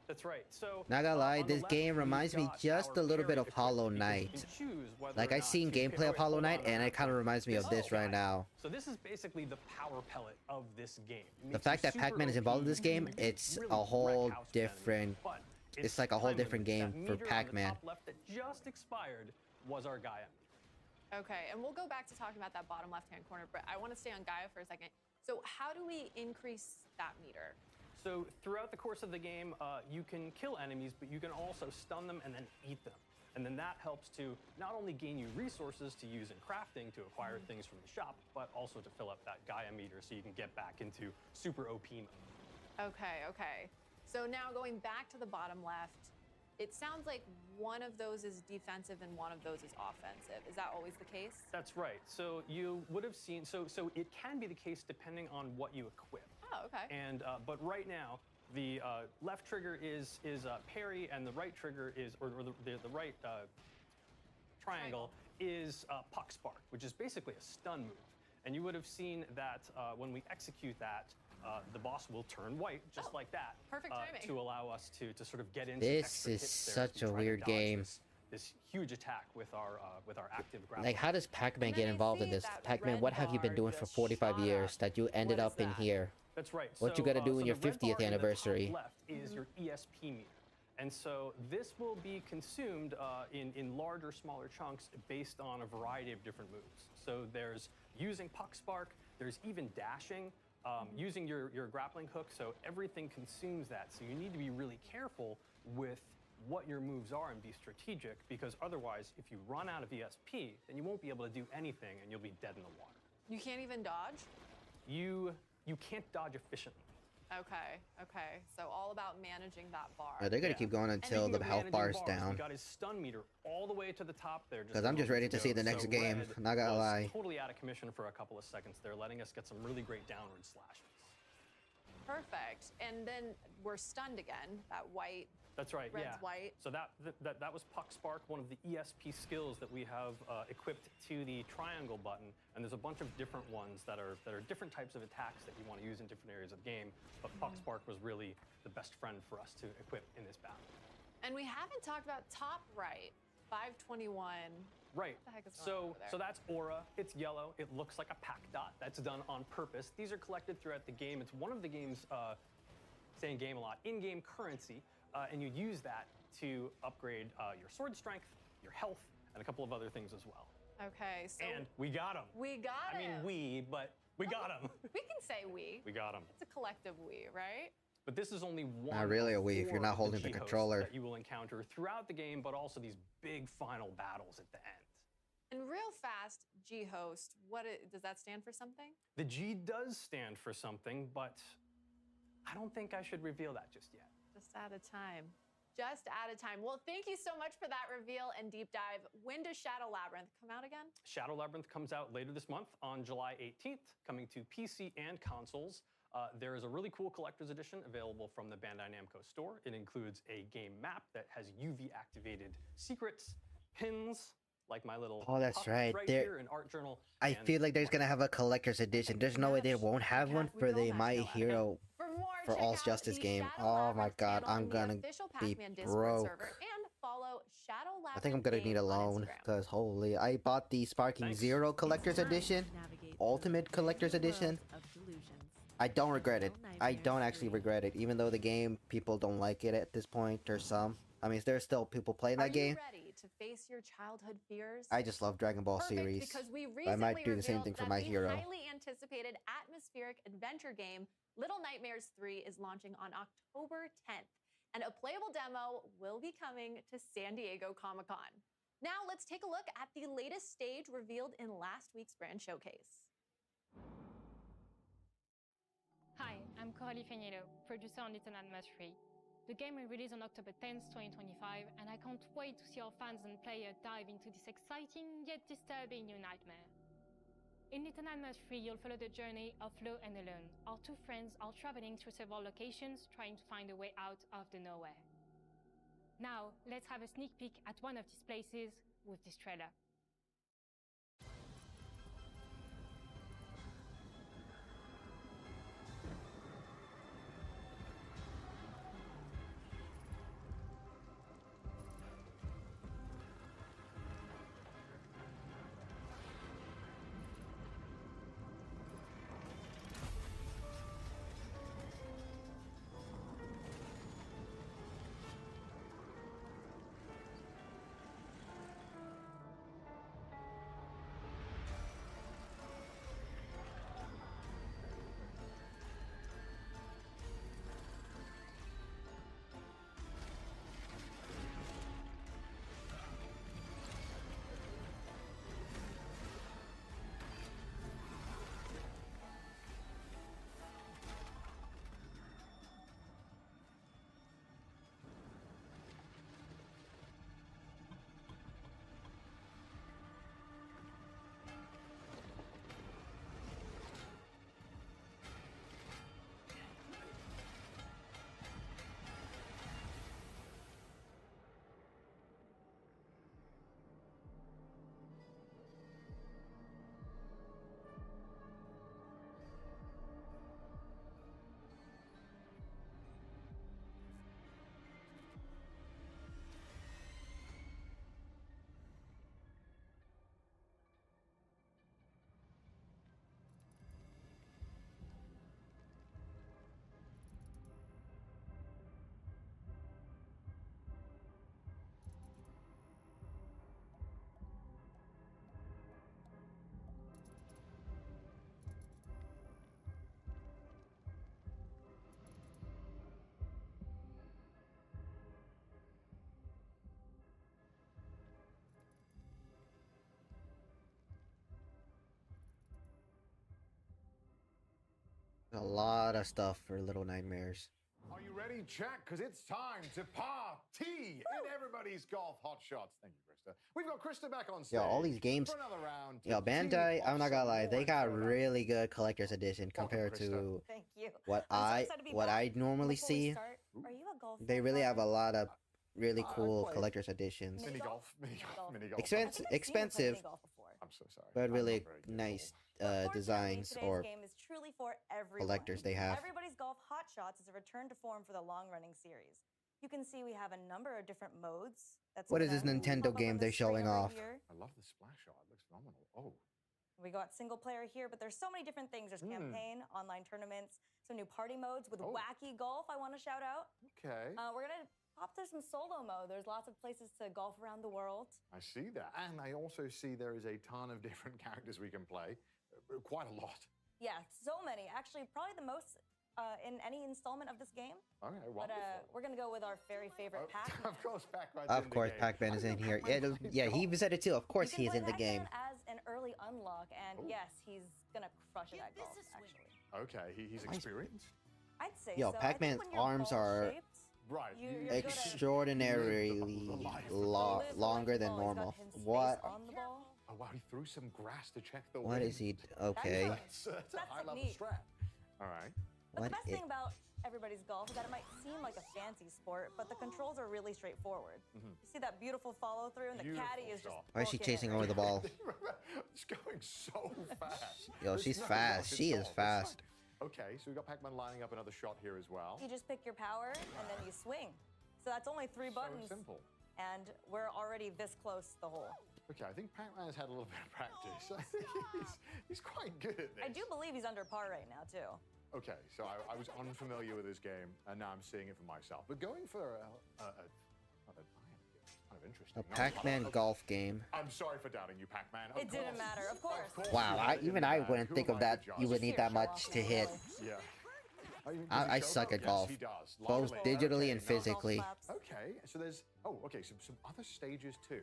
That's right. So Not gonna lie, on the this left, game reminds me we've got just our a little bit parry of Hollow equipment, because you Knight. can choose whether Like or I've not seen to- gameplay of wait, Hollow hold Knight, on, and it kind of reminds me of this right now. So this is basically the power pellet of this game. It The makes fact you that Pac-Man is super involved in OP, this game, really it's really a whole wreck house different. but It's like a whole time different limited. game That for meter on the Pac-Man. top left that just expired was our Gaia meter. Okay, and we'll go back to talking about that bottom left-hand corner, but I want to stay on Gaia for a second. So how do we increase that meter? So throughout the course of the game, you can kill enemies, but you can also stun them and then eat them. And then that helps to not only gain you resources to use in crafting to acquire things from the shop, but also to fill up that Gaia meter so you can get back into super OP mode. Okay, okay. So now going back to the bottom left, it sounds like one of those is defensive and one of those is offensive. Is that always the case? That's right. So you would have seen, so it can be the case depending on what you equip. Oh, okay. And but right now, the left trigger is parry, and the right trigger is, or the right triangle is puck spark, which is basically a stun move. And you would have seen that when we execute that, the boss will turn white just like that. Perfect timing. To allow us to sort of get into This extra is hits there such to a try to weird dodge game. This huge attack with our active grapple. Like, how does Pac-Man And get then I involved in see this? that Pac-Man, red what have you been bar doing for just 45 shot years up. that you ended What is up in that? here? That's right. What you gotta do in your the red 50th bar in the top anniversary? left is your ESP meter. And so this will be consumed in larger, smaller chunks based on a variety of different moves. So there's using puck spark, there's even dashing, using your grappling hook, so everything consumes that. So you need to be really careful with what your moves are and be strategic, because otherwise, if you run out of ESP, then you won't be able to do anything and you'll be dead in the water. You can't even dodge? You can't dodge efficiently. Okay, okay. So all about managing that bar. They're gonna keep going until the health bar's down. We got his stun meter all the way to the top there. Because I'm just ready to see the next game. Not gonna lie. Totally out of commission for a couple of seconds there, letting us get some really great downward slashes. Perfect. And then we're stunned again. That white. That's right. Red's yeah. white. So that was Puck Spark, one of the ESP skills that we have equipped to the triangle button. And there's a bunch of different ones that are different types of attacks that you want to use in different areas of the game. But Puck Spark was really the best friend for us to equip in this battle. And we haven't talked about top right, 521. Right. What the heck is going on over there? So that's Aura. It's yellow. It looks like a pack dot. That's done on purpose. These are collected throughout the game. It's one of the game's, saying game a lot, in-game currency. And you use that to upgrade your sword strength, your health, and a couple of other things as well. Okay, so. And we got him. We got him. I mean, but we got him. We can say we. We got him. It's a collective we, right? But this is only one. Not really a we if you're not of holding the G-hosts controller. that you will encounter throughout the game, but also these big final battles at the end. And real fast, G-host, does that stand for something? The G does stand for something, but I don't think I should reveal that just yet. Just at a time. Just at a time. Well, thank you so much for that reveal and deep dive. When does Shadow Labyrinth come out again? Shadow Labyrinth comes out later this month on July 18th, coming to PC and consoles. There is a really cool collector's edition available from the Bandai Namco store. It includes a game map that has UV-activated secrets, pins, like my little Oh, that's puppets right. right There, here, an art journal. I and feel like there's gonna have a collector's edition. There's no way they won't have one for the My Hero For more, for check All out Justice the game. Shadow Oh my Labyrinth god, channel I'm in the gonna official be Pac-Man Discord server, broke. and follow Shadow I think I'm Labyrinth gonna need a Game on loan Instagram. because holy, I bought the Sparking Thanks. Zero collector's edition, Ultimate collector's edition. I don't regret it. I don't actually regret it, even though the game people don't like it at this point, or some. I mean, there's still people playing Are that game. you ready to face your childhood fears? I just love Dragon Ball Perfect, series. because we But I might recently do the same revealed thing for that My the Hero. highly anticipated atmospheric adventure game Little Nightmares 3 is launching on October 10th, and a playable demo will be coming to San Diego Comic-Con. Now let's take a look at the latest stage revealed in last week's brand showcase. Hi, I'm Coralie Feniello, producer on Little Nightmares 3. The game will release on October 10th, 2025, and I can't wait to see our fans and players dive into this exciting yet disturbing new nightmare. In Little Nightmares 3, you'll follow the journey of Flo and Alone. Our two friends are traveling through several locations trying to find a way out of the nowhere. Now, let's have a sneak peek at one of these places with this trailer. A lot of stuff for Little Nightmares. Are you ready, chat? Because it's time to party in everybody's golf hot shots. Thank you, Krista. We've got Krista back on stage. Yo, all these games. For another round. Yo, Bandai, I'm not gonna lie, they got really good collector's edition compared to Thank you. what I'm so I excited to be what back. I normally Before we see. start, are you a golf They fan, really have a Colin? lot of really cool play collector's editions. Mini golf. Expensive, expensive, I'm so sorry. but I'm not really very good. nice Fortunately, designs today's or game is truly for everyone. collectors they have. Everybody's Golf Hot Shots is a return to form for the long-running series. You can see we have a number of different modes. What is this gonna Nintendo pop up game on the they're showing screen off? right here. I love the splash art. It looks phenomenal. Oh. We got single player here, but there's so many different things. There's campaign, online tournaments, some new party modes with wacky golf. I want to shout out. Okay. We're gonna pop through some solo mode. There's lots of places to golf around the world. I see that. And I also see there is a ton of different characters we can play. Quite a lot. Yeah, so many. Actually, probably the most in any installment of this game. Okay, But wonderful. we're gonna go with our very favorite Pac-Man. Of course, Pac-Man's Of in the course, game. Pac-Man is in here. Yeah, he even said it too. Of course, he You is can in the play game. Pac-Man as an early unlock, and yes, he's gonna crush it at golf. Actually, Okay, he's experienced. I'd say Yo, so. I think Pac-Man's when you're arms are ball-shaped, Right. you're good at- extraordinarily longer than normal. What? on the ball. Oh wow, he threw some grass to check the What wind. is he? Okay. That's a high level technique. strat. All right. But What the best i- thing about Everybody's Golf is that it might seem like a fancy sport, but the controls are really straightforward. You see that beautiful follow through, and the caddy is just. Why is she booking it chasing right over the ball? It's going so fast. Yo, she's fast. She is fast. Okay, so we got Pac-Man lining up another shot here as well. You just pick your power, and then you swing. So that's only 3 buttons. So simple. And we're already this close to the hole. Okay, I think Pac-Man has had a little bit of practice. I think he's quite good at this. I do believe he's under par right now, too. Okay, so I was unfamiliar with this game, and now I'm seeing it for myself. But going for kind of interesting. A Pac-Man golf game. I'm sorry for doubting you, Pac-Man. It didn't matter, of course. Wow, even I wouldn't think of that. You would need that much to hit. Yeah. I suck at golf, Yes, he does. both Lovely. digitally Okay, and physically. Okay, so there's some other stages too,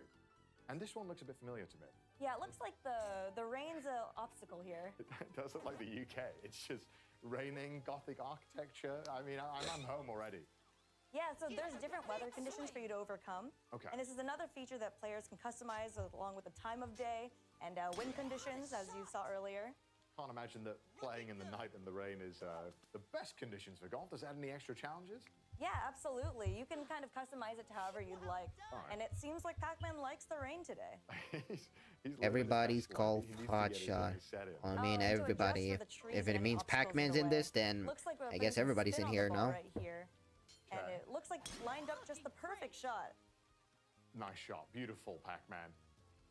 and this one looks a bit familiar to me. Yeah, it looks like the rain's an obstacle here. It does look like the UK. It's just raining, Gothic architecture. I mean, I'm home already. Yeah, so there's different weather conditions for you to overcome. Okay. And this is another feature that players can customize along with the time of day and wind conditions, as you saw earlier. Can't imagine that playing in the night and the rain is the best conditions for golf. Does it add any extra challenges? Yeah, absolutely. You can kind of customize it to however you'd like. Right. And it seems like Pac-Man likes the rain today. he's Everybody's golf hot shot. I mean, everybody. If it means Pac-Man's in this, then I guess everybody's in here, no? Right here. And it looks like lined up just the perfect shot. Nice shot. Beautiful, Pac-Man.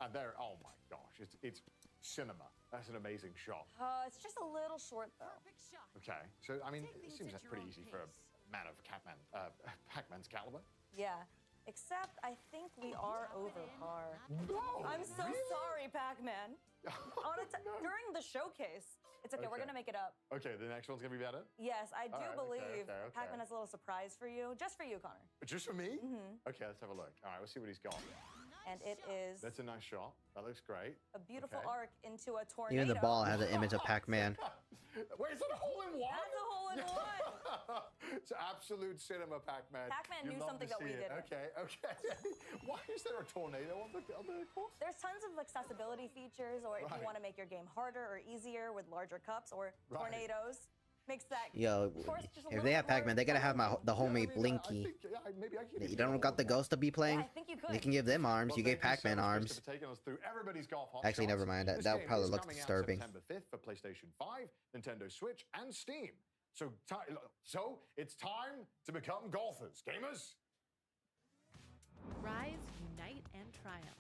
And there, oh my gosh, it's cinema. That's an amazing shot. It's just a little short, though. Okay, so, I mean, it seems that's pretty easy for a man of Pac-Man's caliber. Yeah, except I think we are over par. No! I'm so sorry, Pac-Man. During the showcase, it's okay, we're gonna make it up. Okay, the next one's gonna be better? Yes, I do believe okay. Pac-Man has a little surprise for you. Just for you, Connor. Just for me? Mm-hmm. Okay, let's have a look. All right, let's see what he's got. And it is... That's a nice shot. That looks great. A beautiful arc into a tornado. Even the ball has an image of Pac-Man. Wait, is that a hole-in-one? That's a hole-in-one! It's absolute cinema, Pac-Man. Pac-Man knew something that we didn't. Okay. Why is there a tornado on the course? There's tons of accessibility features, or if you want to make your game harder or easier with larger cups or tornadoes. Makes that Yo, if they have Pac-Man, they gotta have the homie Blinky. You don't got the ghost to be playing? You can give them arms. You gave Pac-Man arms. Actually, never mind. That probably looks disturbing. September 5th for PlayStation 5, Nintendo Switch, and Steam. So it's time to become golfers, gamers. Rise, unite, and triumph.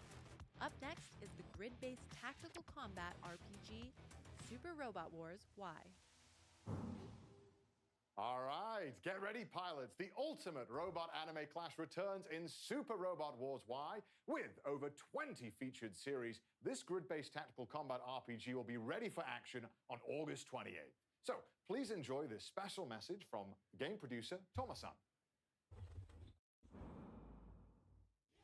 Up next is the grid-based tactical combat RPG, Super Robot Wars Y. All right, get ready, pilots. The ultimate robot anime clash returns in Super Robot Wars Y. With over 20 featured series, this grid-based tactical combat RPG will be ready for action on August 28th. So please enjoy this special message from game producer Toma-san.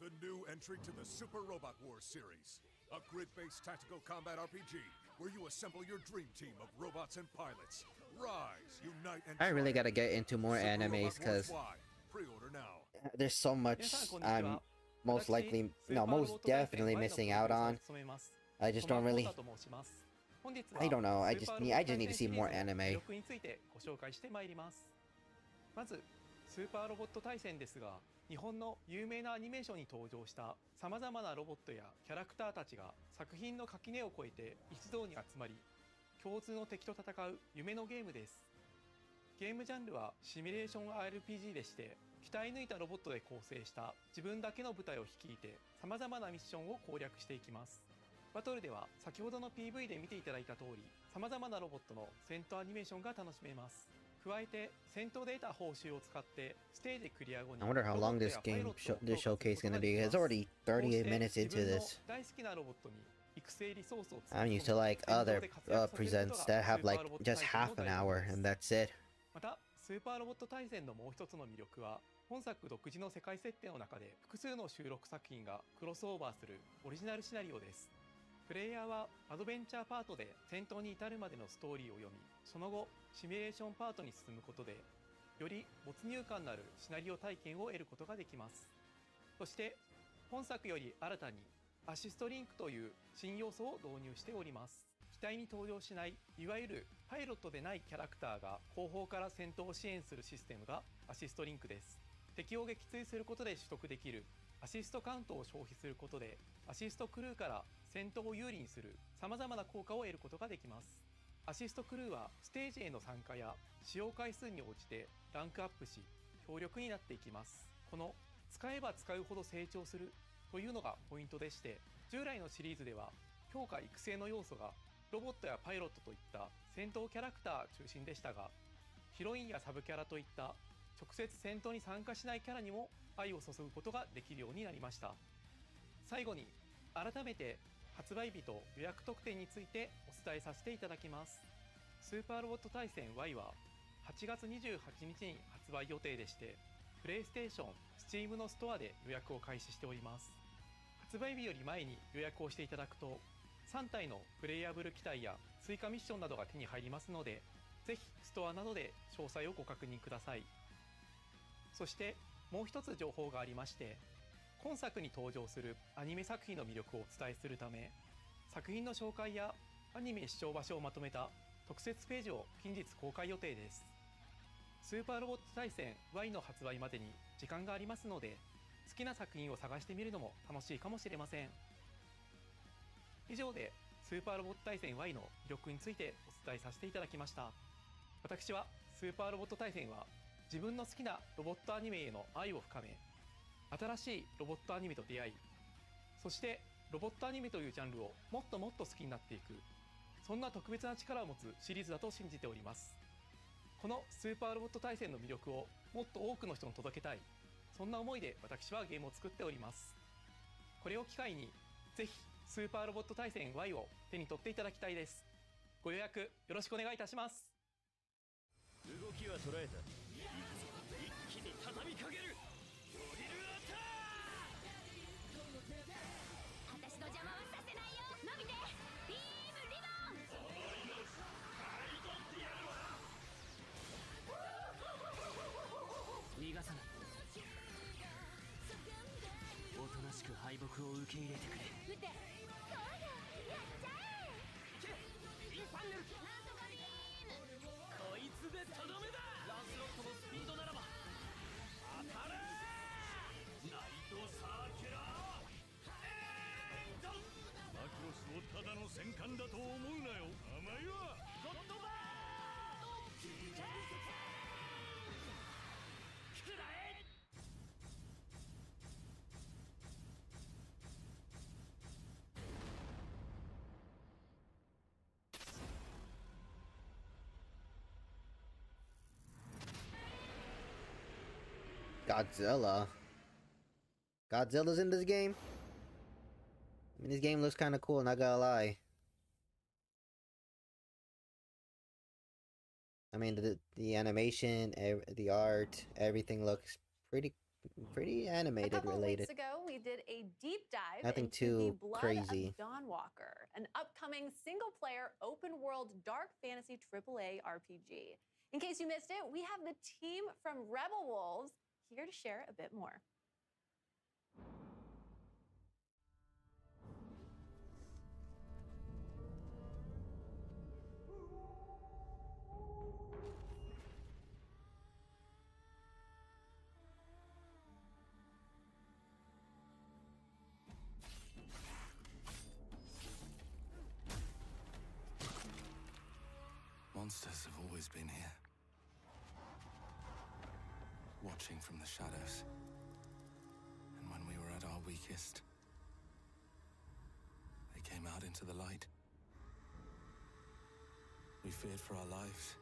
The new entry to the Super Robot Wars series, a grid-based tactical combat RPG where you assemble your dream team of robots and pilots. Rise, unite, and I really gotta get into more animes because there's so much I'm most definitely missing out on. I just don't really. I don't know. I just need to see more anime. まずスーパーロボット対戦ですが、日本の有名なアニメーションに登場したさまざまなロボットやキャラクターたちが作品の垣根を越えて一堂に集まり、共通の敵と戦う夢のゲームです。ゲームジャンルはシミュレーション RPG でして、鍛え抜いたロボットで構成した自分だけの部隊を率いてさまざまなミッションを攻略していきます。バトルでは先ほどの PV で見ていただいた通り、さまざまなロボットの戦闘アニメーションが楽しめます。加えて戦闘で得た報酬を使ってステージクリア後に I wonder how long this showcase is gonna be. It's already 38 minutes into this. 大好きなロボットに育成リソースを I'm used to like other presents that have like just half an hour and that's it. またスーパーロボット対戦のもう一つの魅力は、本作独自の世界設定の中で複数の収録作品がクロスオーバーするオリジナルシナリオです。プレイヤーはアドベンチャーパートで戦闘に至るまでのストーリーを読み、その後シミュレーションパートに進むことでより没入感のあるシナリオ体験を得ることができます。そして本作より新たにアシストリンクという新要素を導入しております。期体に登場しないいわゆるパイロットでないキャラクターが後方から戦闘を支援するシステムがアシストリンクです。敵を撃墜することで取得できるアシストカウントを消費することでアシストクルーから戦闘を有利にする様々な効果を得ることができます。アシストクルーはステージへの参加や使用回数に応じてランクアップし強力になっていきます。この使えば使うほど成長するというのがポイントでして、従来のシリーズでは強化育成の要素がロボットやパイロットといった戦闘キャラクター中心でしたが、ヒロインやサブキャラといった直接戦闘に参加しないキャラにも愛を注ぐことができるようになりました。最後に改めて発売日と予約特典についてお伝えさせていただきます。スーパーロボット対戦 Y は8月28日に発売予定でして、プレイステーション、Steam のストアで予約を開始しております。発売日より前に予約をしていただくと3体のプレイヤブル機体や追加ミッションなどが手に入りますので、ぜひストアなどで詳細をご確認ください。そしてもう一つ情報がありまして、今作に登場するアニメ作品の魅力をお伝えするため、作品の紹介やアニメ視聴場所をまとめた特設ページを近日公開予定です。スーパーロボット対戦 Y の発売までに時間がありますので、好きな作品を探してみるのも楽しいかもしれません。以上でスーパーロボット対戦 Y の魅力についてお伝えさせていただきました。私はスーパーロボット対戦は自分の好きなロボットアニメへの愛を深め、新しいロボットアニメと出会い、そしてロボットアニメというジャンルをもっともっと好きになっていく、そんな特別な力を持つシリーズだと信じております。このスーパーロボット対戦の魅力をもっと多くの人に届けたい、そんな思いで私はゲームを作っております。これを機会にぜひスーパーロボット対戦 Y を手に取っていただきたいです。ご予約よろしくお願いいたします。動きは捉えた。一気に畳みかける。ドリルアタック。私の邪魔はさせないよ。伸びてビームリボン。逃がさない。おとなしく敗北を受け入れてくれ。撃て。そうだ、やっちゃえ。インファンネル。なんとかビーム。こいつでとどめだ。ランスロットのスピードならば当たれ。ナイトサーキュラーエンド。マクロスをただの戦艦だと思うなよ。甘いわ。ゴッドバーン。くらえ。Godzilla. Godzilla's in this game? I mean, this game looks kind of cool, not gonna lie. I mean, the animation, the art, everything looks pretty animated a couple related. Weeks ago, we did a deep dive Nothing into too the Blood crazy. of Dawnwalker, an upcoming single-player open-world dark fantasy AAA RPG. In case you missed it, we have the team from Rebel Wolves here to share a bit more. Monsters have always been here, watching from the shadows. And when we were at our weakest, they came out into the light. We feared for our lives,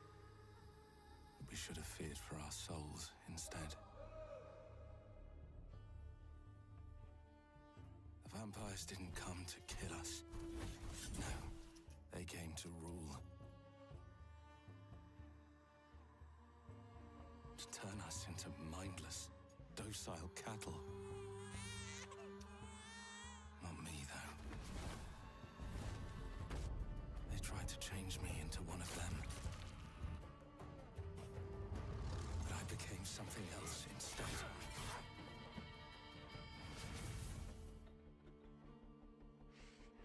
but we should have feared for our souls instead. The vampires didn't come to kill us. No, they came to rule. To turn us into mindless, docile cattle. Not me, though. They tried to change me into one of them. But I became something else instead.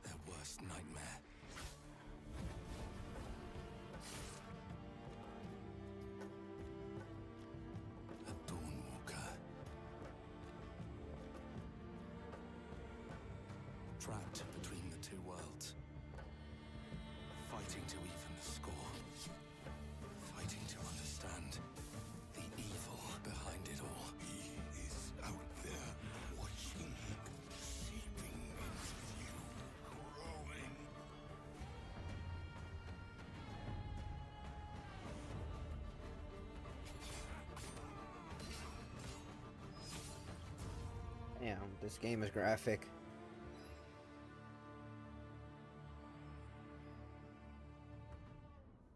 Their worst nightmare. trapped between the two worlds, fighting to even the score, fighting to understand the evil behind it all. He is out there watching, seeping into you, growing. Damn, this game is graphic.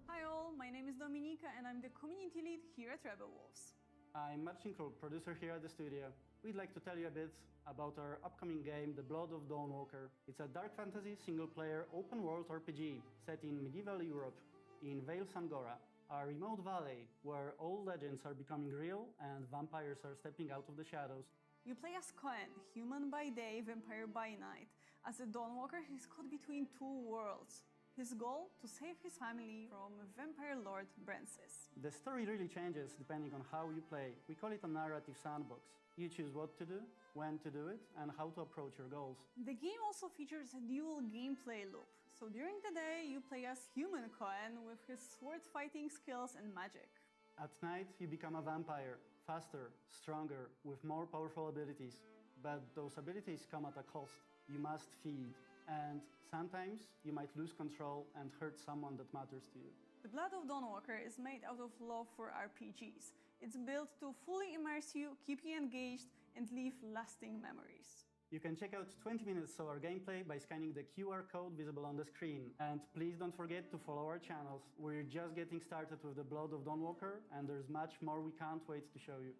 Hi all, my name is Dominika and I'm the community lead here at Rebel Wolves. I'm Marcin Król, producer here at the studio. We'd like to tell you a bit about our upcoming game, The Blood of Dawnwalker. It's a dark fantasy single-player open-world RPG set in medieval Europe in Vale Sangora, a remote valley where all legends are becoming real and vampires are stepping out of the shadows. You play as Cohen, human by day, vampire by night. As a Dawnwalker, he's caught between two worlds. His goal? To save his family from vampire lord Brancis. The story really changes depending on how you play. We call it a narrative sandbox. You choose what to do, when to do it, and how to approach your goals. The game also features a dual gameplay loop. So during the day, you play as human Cohen with his sword fighting skills and magic. At night, you become a vampire, faster, stronger, with more powerful abilities. But those abilities come at a cost. You must feed. And sometimes you might lose control and hurt someone that matters to you. The Blood of Dawnwalker is made out of love for RPGs. It's built to fully immerse you, keep you engaged, and leave lasting memories. You can check out 20 minutes of our gameplay by scanning the QR code visible on the screen. And please don't forget to follow our channels. We're just getting started with The Blood of Dawnwalker, and there's much more we can't wait to show you.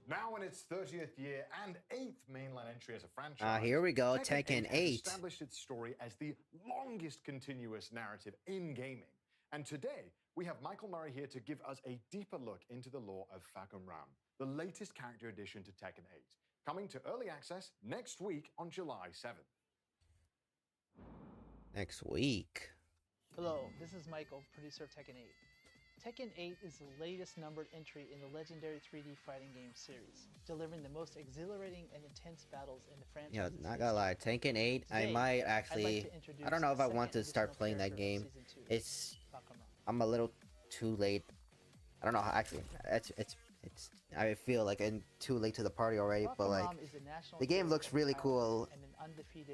Now in its 30th year and 8th mainline entry as a franchise, Here we go, Tekken 8. has established its story as the longest continuous narrative in gaming. And today, we have Michael Murray here to give us a deeper look into the lore of Fakum Ram, the latest character addition to Tekken 8, coming to early access next week on July 7th. Next week. Hello, this is Michael, producer of Tekken 8. Tekken 8 is the latest numbered entry in the legendary 3D fighting game series, delivering the most exhilarating and intense battles in the franchise. Yeah, not gonna lie, Tekken 8, I might actually, I don't know if I want to start playing that game. I'm a little too late. I don't know, actually, I feel like I'm too late to the party already, but like, the game looks really cool.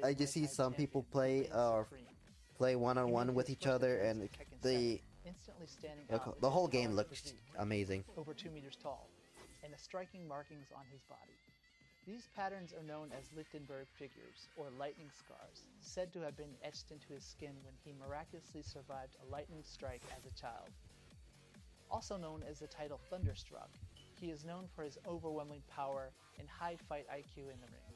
I just see some people play one-on-one with each other, and the whole game looks amazing. Over 2 meters tall, and the striking markings on his body. These patterns are known as Lichtenberg figures, or lightning scars, said to have been etched into his skin when he miraculously survived a lightning strike as a child. Also known as the title Thunderstruck, he is known for his overwhelming power and high fight IQ in the ring.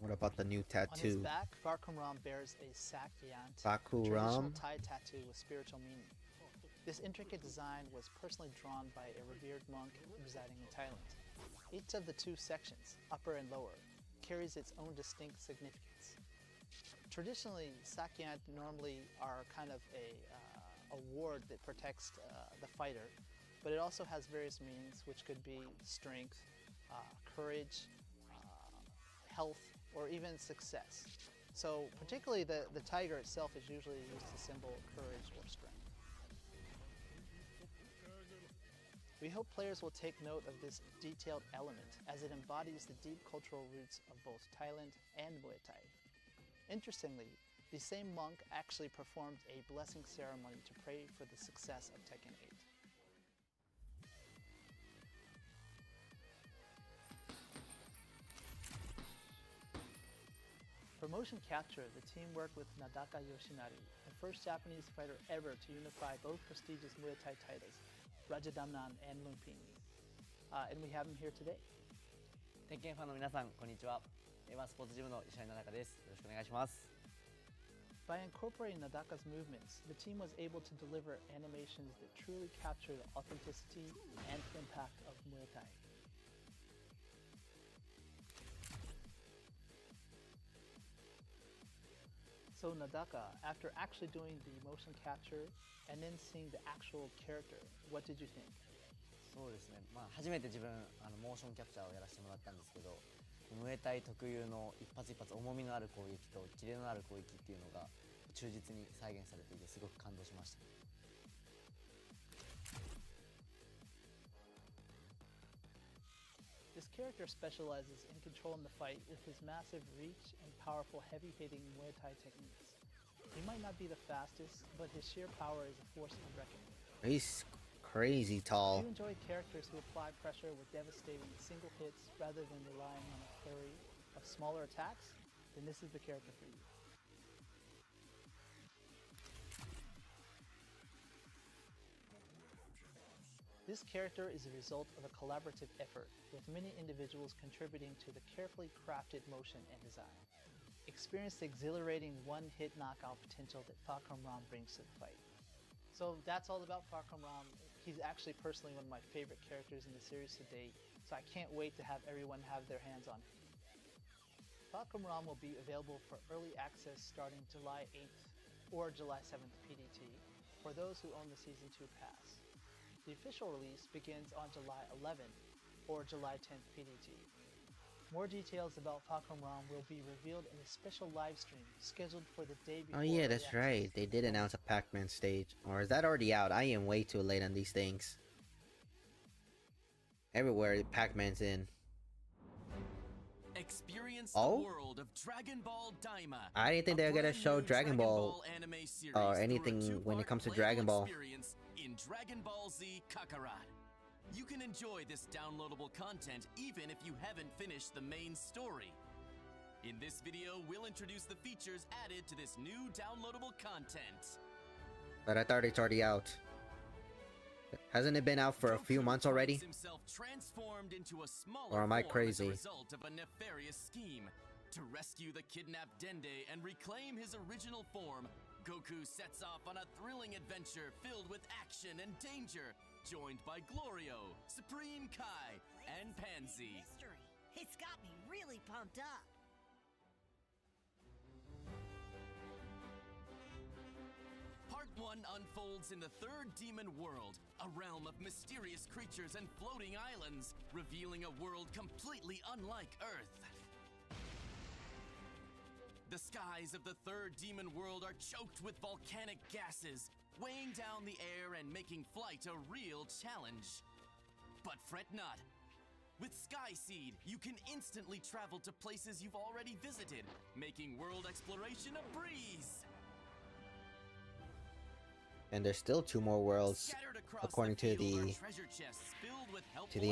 What about the new tattoo? On his back, Fakum Ram bears a Sakyant, Fakum traditional Ram? Thai tattoo with spiritual meaning. This intricate design was personally drawn by a revered monk residing in Thailand. Each of the two sections, upper and lower, carries its own distinct significance. Traditionally, Sakyant normally are kind of a ward that protects the fighter, but it also has various meanings, which could be strength, courage, health, or even success. So particularly the tiger itself is usually used to symbol courage or strength. We hope players will take note of this detailed element as it embodies the deep cultural roots of both Thailand and Muay Thai. Interestingly, the same monk actually performed a blessing ceremony to pray for the success of Tekken 8. For motion capture, the team worked with Nadaka Yoshinari, the first Japanese fighter ever to unify both prestigious Muay Thai titles, Rajadamnan and Lumpini. And we have him here today. 鉄拳ファンの皆さん、こんにちは。ワンスポーツジムの石原奈々です。よろしくお願いします。 By incorporating Nadaka's movements, the team was able to deliver animations that truly capture the authenticity and impact of Muay Thai. So Nadaka, after actually doing the motion capture and then seeing the actual character, what did you think? そうですね、初めて自分モーションキャプチャーをやらせてもらったんですけど、ムエタイ特有の一発一発重みのある攻撃とキレのある攻撃っていうのが忠実に再現されていてすごく感動しました。This character specializes in controlling the fight with his massive reach and powerful heavy-hitting Muay Thai techniques. He might not be the fastest, but his sheer power is a force to reckon with. He's crazy tall. If you enjoy characters who apply pressure with devastating single hits rather than relying on a flurry of smaller attacks, then this is the character for you. This character is a result of a collaborative effort, with many individuals contributing to the carefully crafted motion and design. Experience the exhilarating one-hit knockout potential that Falcon Ram brings to the fight. So that's all about Falcon Ram. He's actually personally one of my favorite characters in the series to date, so I can't wait to have everyone have their hands on him. Falcon Ram will be available for early access starting July 8th or July 7th PDT for those who own the Season 2 pass. The official release begins on July 11th or July 10th PDT. More details about Falcon Ram will be revealed in a special live stream scheduled for the day before. Oh yeah, that's right. They did announce a Pac-Man stage. Or is that already out? I am way too late on these things. Everywhere Pac-Man's in. Experience the world of Dragon Ball Daima. I didn't think they were gonna show Dragon Ball or anything when it comes to Dragon Ball. In Dragon Ball Z Kakarot. You can enjoy this downloadable content even if you haven't finished the main story. In this video, we'll introduce the features added to this new downloadable content. But I thought it's already out. Hasn't it been out for a few months already? Himself transformed into a smaller Or am I form crazy? as a result of a nefarious scheme. To rescue the kidnapped Dende and reclaim his original form, Goku sets off on a thrilling adventure filled with action and danger, joined by Glorio, Supreme Kai, and Pansy. Mystery. It's got me really pumped up. Part 1 unfolds in the third demon world, a realm of mysterious creatures and floating islands, revealing a world completely unlike Earth. The skies of the third demon world are choked with volcanic gases, weighing down the air and making flight a real challenge. But fret not. With Sky Seed, you can instantly travel to places you've already visited, making world exploration a breeze. And there's still 2 more worlds according to the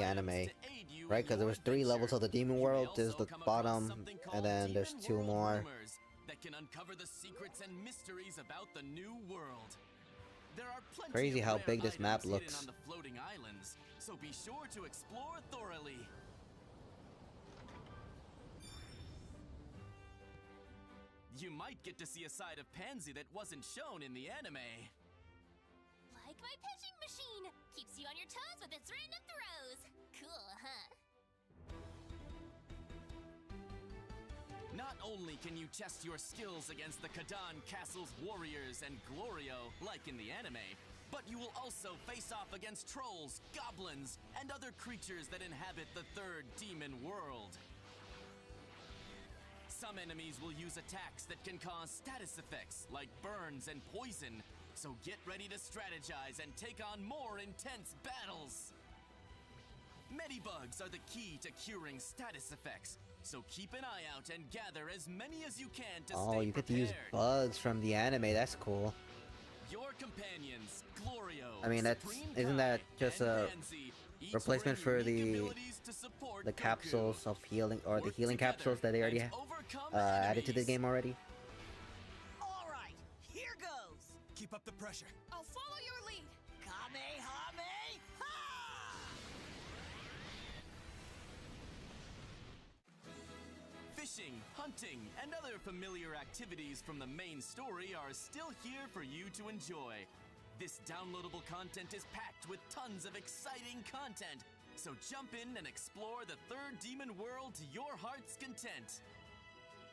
anime, right? Because there was 3 levels of the demon world. There's the bottom, and then there's 2 more. That can uncover the secrets and mysteries about the new world. There are plenty Crazy of how rare big this map items hidden looks. on the floating islands, so be sure to explore thoroughly. You might get to see a side of Pansy that wasn't shown in the anime. Like my pitching machine. Keeps you on your toes with its random throws. Cool, huh? Not only can you test your skills against the Kadan Castle's warriors and Glorio, like in the anime, but you will also face off against trolls, goblins, and other creatures that inhabit the third demon world. Some enemies will use attacks that can cause status effects, like burns and poison, so get ready to strategize and take on more intense battles! Medibugs are the key to curing status effects, so keep an eye out and gather as many as you can to Oh, stay you get to prepared. use bugs from the anime. That's cool. Your companions, Glorio, I mean, isn't that just a replacement for the capsules of healing, or the healing capsules that they already added to the game already? All right, here goes. Keep up the pressure. I'll follow your lead. Kamehameha! Fishing, hunting, and other familiar activities from the main story are still here for you to enjoy. This downloadable content is packed with tons of exciting content, so jump in and explore the third demon world to your heart's content.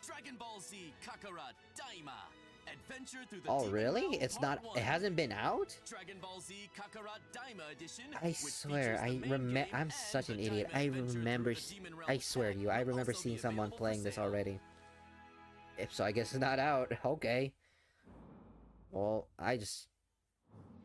Dragon Ball Z Kakarot Daima, Adventure through the Oh Demon really? Realm It's Part not. 1. It hasn't been out. Dragon Ball Z Kakarot Daima Edition. I which swear, features the I main remember. game I'm and such an the idiot. Time I Adventure remember. through the Demon Realm I swear to pack you, I will remember also seeing be someone available for playing this sale. already. If so, I guess it's not out. Okay. Well, I'm just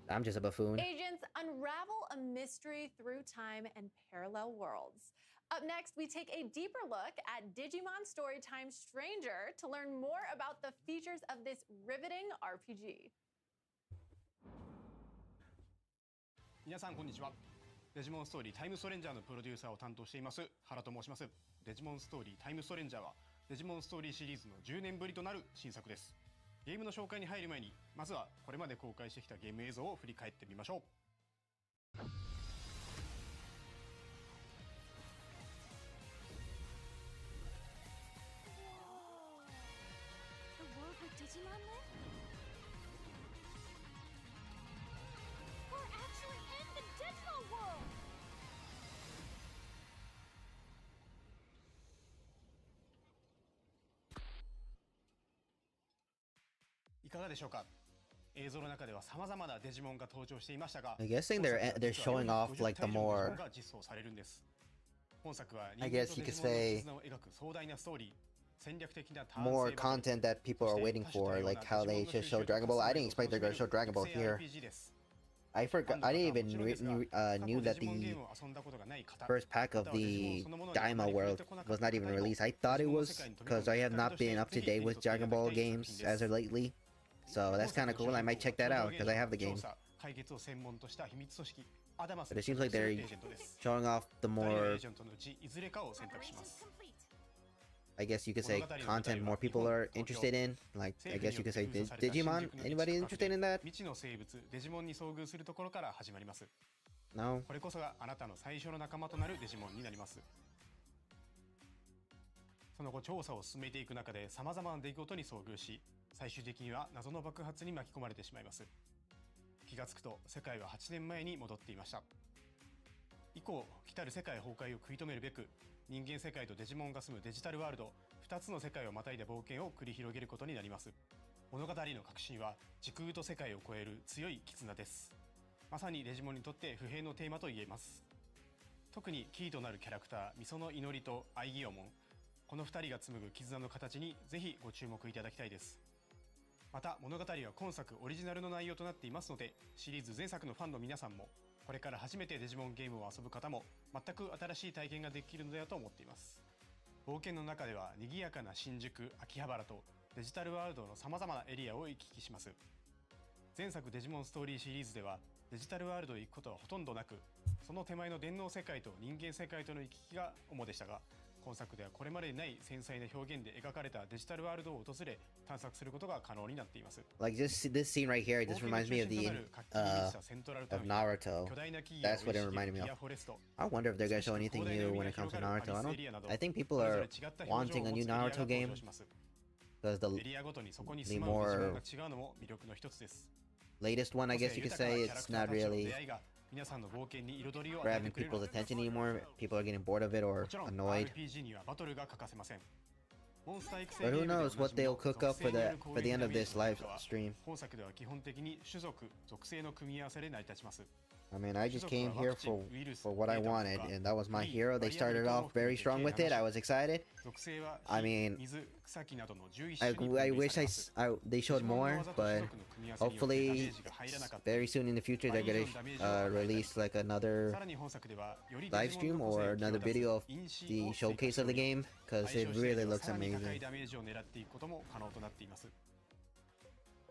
a buffoon. Agents unravel a mystery through time and parallel worlds. Up next, we take a deeper look at Digimon Storytime Stranger to learn more about the features of this riveting RPG. 皆さんこんにちは。デジモンストーリータイムストレンジャーのプロデューサーを担当しています原と申します。デジモンストーリータイムストレンジャーはデジモンストーリーシリーズの10年ぶりとなる新作です。ゲームの紹介に入る前にまずはこれまで公開してきたゲーム映像を振り返ってみましょう。 The world where Digimon live? We're actually in the Digimon world! いかがでしょうか。映像の中では様々なデジモンが登場していましたが、 I'm guessing they're showing off like the more. が実装されるんです。本作は I 人間 guess と you デ could ジモンの say 絆を描く壮大なストーリー、戦略的なターン more 性バトル content that people are waiting for, like how they just show Dragon Ball. I didn't expect they're gonna show Dragon Ball here. I forgot. I didn't even knew that the first pack of the Daima world was not even released. I thought it was because I have not been up to date with Dragon Ball games as of lately. So that's kind of cool. I might check that out because I have the game. 解決を専門とした秘密組織アダマス But の it seems like エ they're ージェントです。 showing off the 2人のエ more, ージェントのうちいずれかを選択します。 I guess you could say, content more people are interested in. Like, I guess you could say Digimon. Anybody interested in that? 未知の生物デジモンに遭遇するところから始まります。 No. これこそがあなたの最初の仲間となるデジモンになります。その後調査を進めていく中で様々な出来事に遭遇し、最終的には謎の爆発に巻き込まれてしまいます。気がつくと世界は8年前に戻っていました。以降、来たる世界崩壊を食い止めるべく、人間世界とデジモンが住むデジタルワールド2つの世界をまたいだ冒険を繰り広げることになります。物語の核心は時空と世界を超える強い絆です。まさにデジモンにとって不平のテーマと言えます。特にキーとなるキャラクターミソの祈りとアイギオモン、この2人が紡ぐ絆の形にぜひご注目いただきたいです。また物語は今作オリジナルの内容となっていますので、シリーズ前作のファンの皆さんもこれから初めてデジモンゲームを遊ぶ方も全く新しい体験ができるのではと思っています。冒険の中では賑やかな新宿、秋葉原とデジタルワールドの様々なエリアを行き来します。前作デジモンストーリーシリーズではデジタルワールドへ行くことはほとんどなく、その手前の電脳世界と人間世界との行き来が主でしたが、今作ではこれまでにない繊細な表現で描かれたデジタルワールドを訪れ探索することが可能になっています。 Like this scene right here, it just reminds me of the of Naruto. That's what it reminded me of. I wonder if they're gonna show anything new when it comes to Naruto. I think people are wanting a new Naruto game because the more latest one, I guess you could say, it's not really grabbing people's attention anymore. People are getting bored of it or annoyed. But who knows what they'll cook up for the end of this live stream. I mean, I just came here for what I wanted, and that was my hero. They started off very strong with it. I was excited. I mean, I wish they showed more, but hopefully very soon in the future they're gonna release like another live stream or another video of the showcase of the game, because it really looks amazing.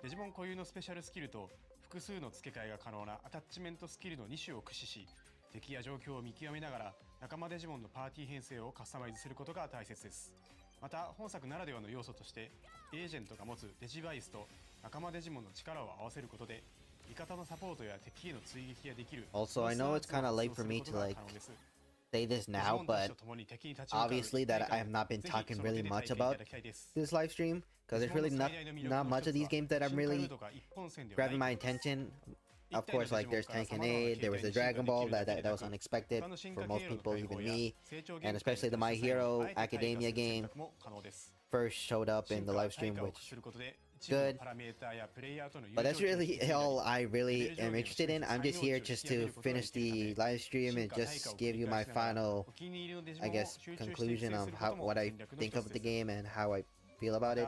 デジモン固有のスペシャルスキルと複数の付け替えが可能なアタッチメントスキルの2種を駆使し、敵や状況を見極めながら仲間デジモンのパーティー編成をカスタマイズすることが大切です。また本作ならではの要素としてエージェントが持つデジバイスと仲間デジモンの力を合わせることで味方のサポートや敵への追撃ができる。 Also, I know it's kind of late for me to like say this now, but obviously that I have not been talking really much about this live stream, because there's really not much of these games that I'm really grabbing my attention. Of course, like there's Tekken 8, there was the Dragon Ball that was unexpected for most people, even me, and especially the My Hero Academia game first showed up in the live stream, which good. But that's really all I really am interested in. I'm just here just to finish the live stream and just give you my final, I guess, conclusion of what I think of the game and how I feel about it.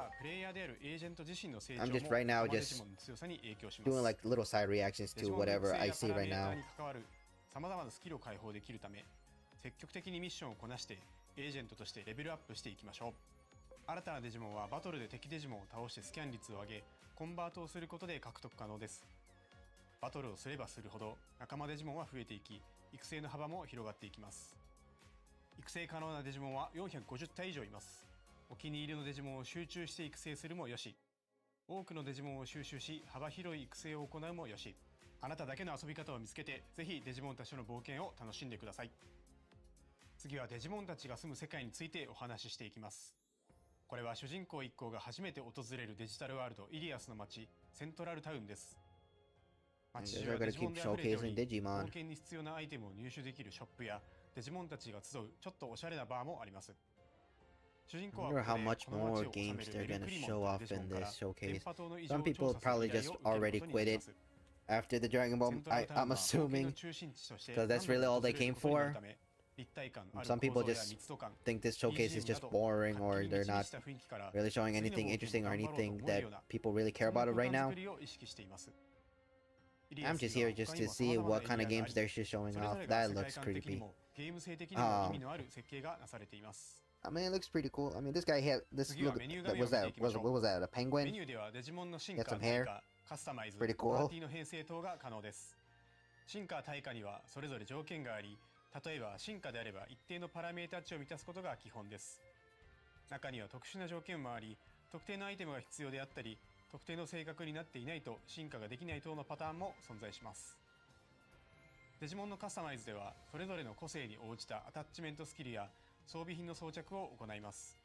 I'm just right now just doing like little side reactions to whatever I see right now. 様々なスキルを解放できるため、積極的にミッションをこなしてエージェントとしてレベルアップしていきましょう。新たなデジモンはバトルで敵デジモンを倒してスキャン率を上げ、コンバートをすることで獲得可能です。バトルをすればするほど仲間デジモンは増えていき、育成の幅も広がっていきます。育成可能なデジモンは450体以上います。お気に入りのデジモンを集中して育成するもよし、多くのデジモンを収集し幅広い育成を行うもよし、あなただけの遊び方を見つけて、ぜひデジモンたちとの冒険を楽しんでください。次はデジモンたちが住む世界についてお話ししていきます。これは主人公一行が初めて訪れるデジタルワールドイリアスの街、セントラルタウンです。街中はデジモンで溢れており、冒険に必要なアイテムを入手できるショップやデジモンたちが集うちょっとおしゃれなバーもあります。主人公はここでこの街を治めるエルクリモンというデジモンから電波塔の異常を調査する依頼を受けることになります。After the Dragon Ball, I'm assuming, because that's really all they came for. Some people just think this showcase is just boring or they're not really showing anything interesting or anything that people really care about it right now. I'm just here just to see what kind of games they're just showing off. That looks creepy. I mean, it looks pretty cool. I mean, this guy had this. Look, what was that? A penguin? He had some hair. カスタマイズ、 Pretty パ cool. ーティーの編成等が可能です。進化対価にはそれぞれ条件があり、例えば進化であれば一定のパラメータ値を満たすことが基本です。中には特殊な条件もあり、特定のアイテムが必要であったり、特定の性格になっていないと進化ができない等のパターンも存在します。デジモンのカスタマイズではそれぞれの個性に応じたアタッチメントスキルや装備品の装着を行います。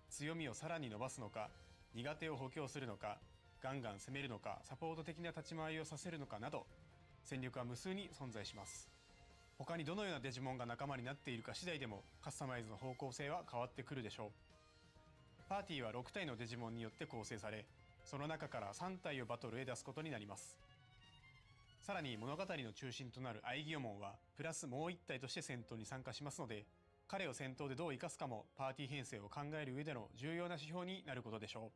強みをさらに伸ばすのか、苦手を補強するのか、ガンガン攻めるのか、サポート的な立ち回りをさせるのかなど、戦力は無数に存在します。他にどのようなデジモンが仲間になっているか次第でもカスタマイズの方向性は変わってくるでしょう。パーティーは6体のデジモンによって構成され、その中から3体をバトルへ出すことになります。さらに物語の中心となるアイギオモンはプラスもう1体として戦闘に参加しますので、彼を戦闘でどう生かすかもパーティー編成を考える上での重要な指標になることでしょう。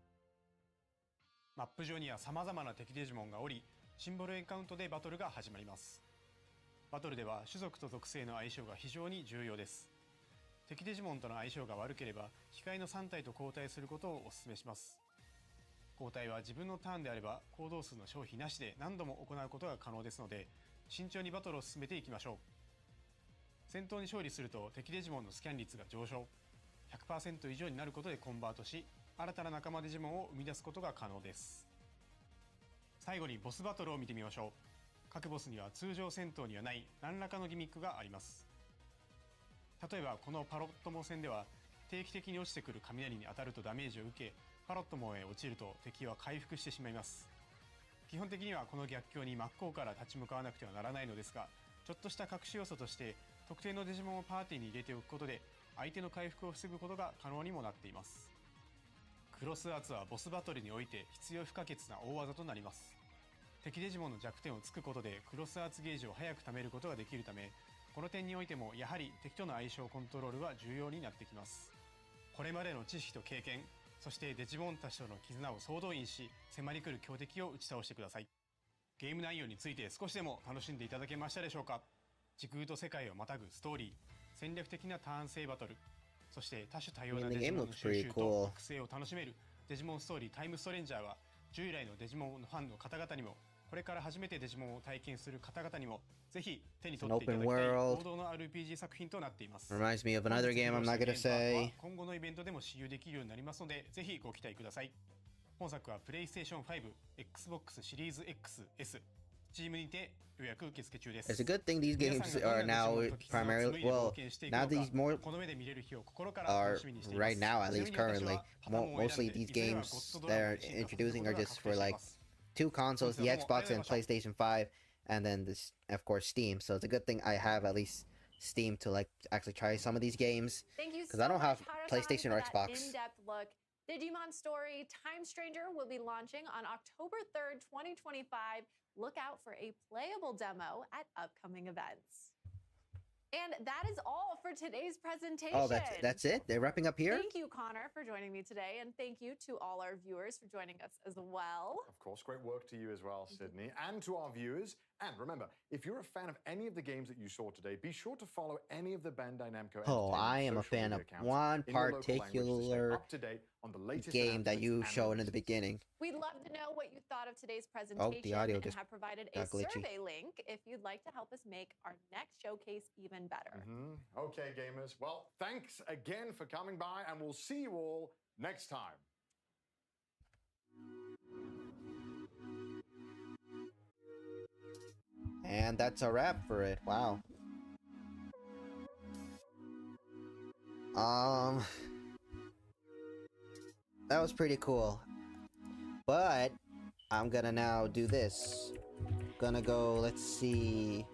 マップ上には様々な敵デジモンがおり、シンボルエンカウントでバトルが始まります。バトルでは種族と属性の相性が非常に重要です。敵デジモンとの相性が悪ければ、控えの3体と交代することをお勧めします。交代は自分のターンであれば、行動数の消費なしで何度も行うことが可能ですので、慎重にバトルを進めていきましょう。戦闘に勝利すると敵デジモンのスキャン率が上昇、100% 以上になることでコンバートし、新たな仲間デジモンを生み出すことが可能です。最後にボスバトルを見てみましょう。各ボスには通常戦闘にはない何らかのギミックがあります。例えばこのパロットモ戦では、定期的に落ちてくる雷に当たるとダメージを受け、パロットモへ落ちると敵は回復してしまいます。基本的にはこの逆境に真っ向から立ち向かわなくてはならないのですが、ちょっとした隠し要素として特定のデジモンをパーティーに入れておくことで、相手の回復を防ぐことが可能にもなっています。クロスアーツはボスバトルにおいて必要不可欠な大技となります。敵デジモンの弱点を突くことでクロスアーツゲージを早く貯めることができるため、この点においてもやはり敵との相性コントロールは重要になってきます。これまでの知識と経験、そしてデジモンたちとの絆を総動員し、迫り来る強敵を打ち倒してください。ゲーム内容について少しでも楽しんでいただけましたでしょうか。時空と世界をまたぐストーリー、戦略的なターン制バトル、そして多種多様なデジモンの収集と育成を楽しめるデジモンストーリータイムストレンジャーは、従来のデジモンのファンの方々にも、これから初めてデジモンを体験する方々にも、ぜひ手に取っていただきたい王道の RPG 作品となっています。Reminds me of another game I'm not gonna say. 今後のイベントでも使用できるようになりますので、ぜひご期待ください。本作は PlayStation 5、Xbox シリーズ XS、Steam にて予約受付中です。 It's a good thing these games are now primarily, well, now these more are right now, at least currently, mostly these games they're introducing are just for like two consoles, the Xbox and PlayStation 5, and then this, of course, Steam. So it's a good thing I have at least Steam to like actually try some of these games, because I don't have PlayStation or Xbox. In-depth look. Digimon Story Time Stranger will be launching on October 3rd, 2025. Look out for a playable demo at upcoming events. And that is all for today's presentation. Oh, that's it? They're wrapping up here? Thank you, Connor, for joining me today. And thank you to all our viewers for joining us as well. Of course, great work to you as well, Sydney, and to our viewers. And remember, if you're a fan of any of the games that you saw today, be sure to follow any of the Bandai Namco Oh, I am a social fan media of accounts one in your local language to stay particular up to date on the latest game that you announcements and showed in the releases. beginning. We'd love to know what you thought of today's presentation audio and just have provided a got glitchy. survey link if you'd like to help us make our next showcase even better. Okay, gamers. Well, thanks again for coming by, and we'll see you all next time. And that's a wrap for it. Wow. That was pretty cool. But I'm gonna now do this. Gonna go, let's see,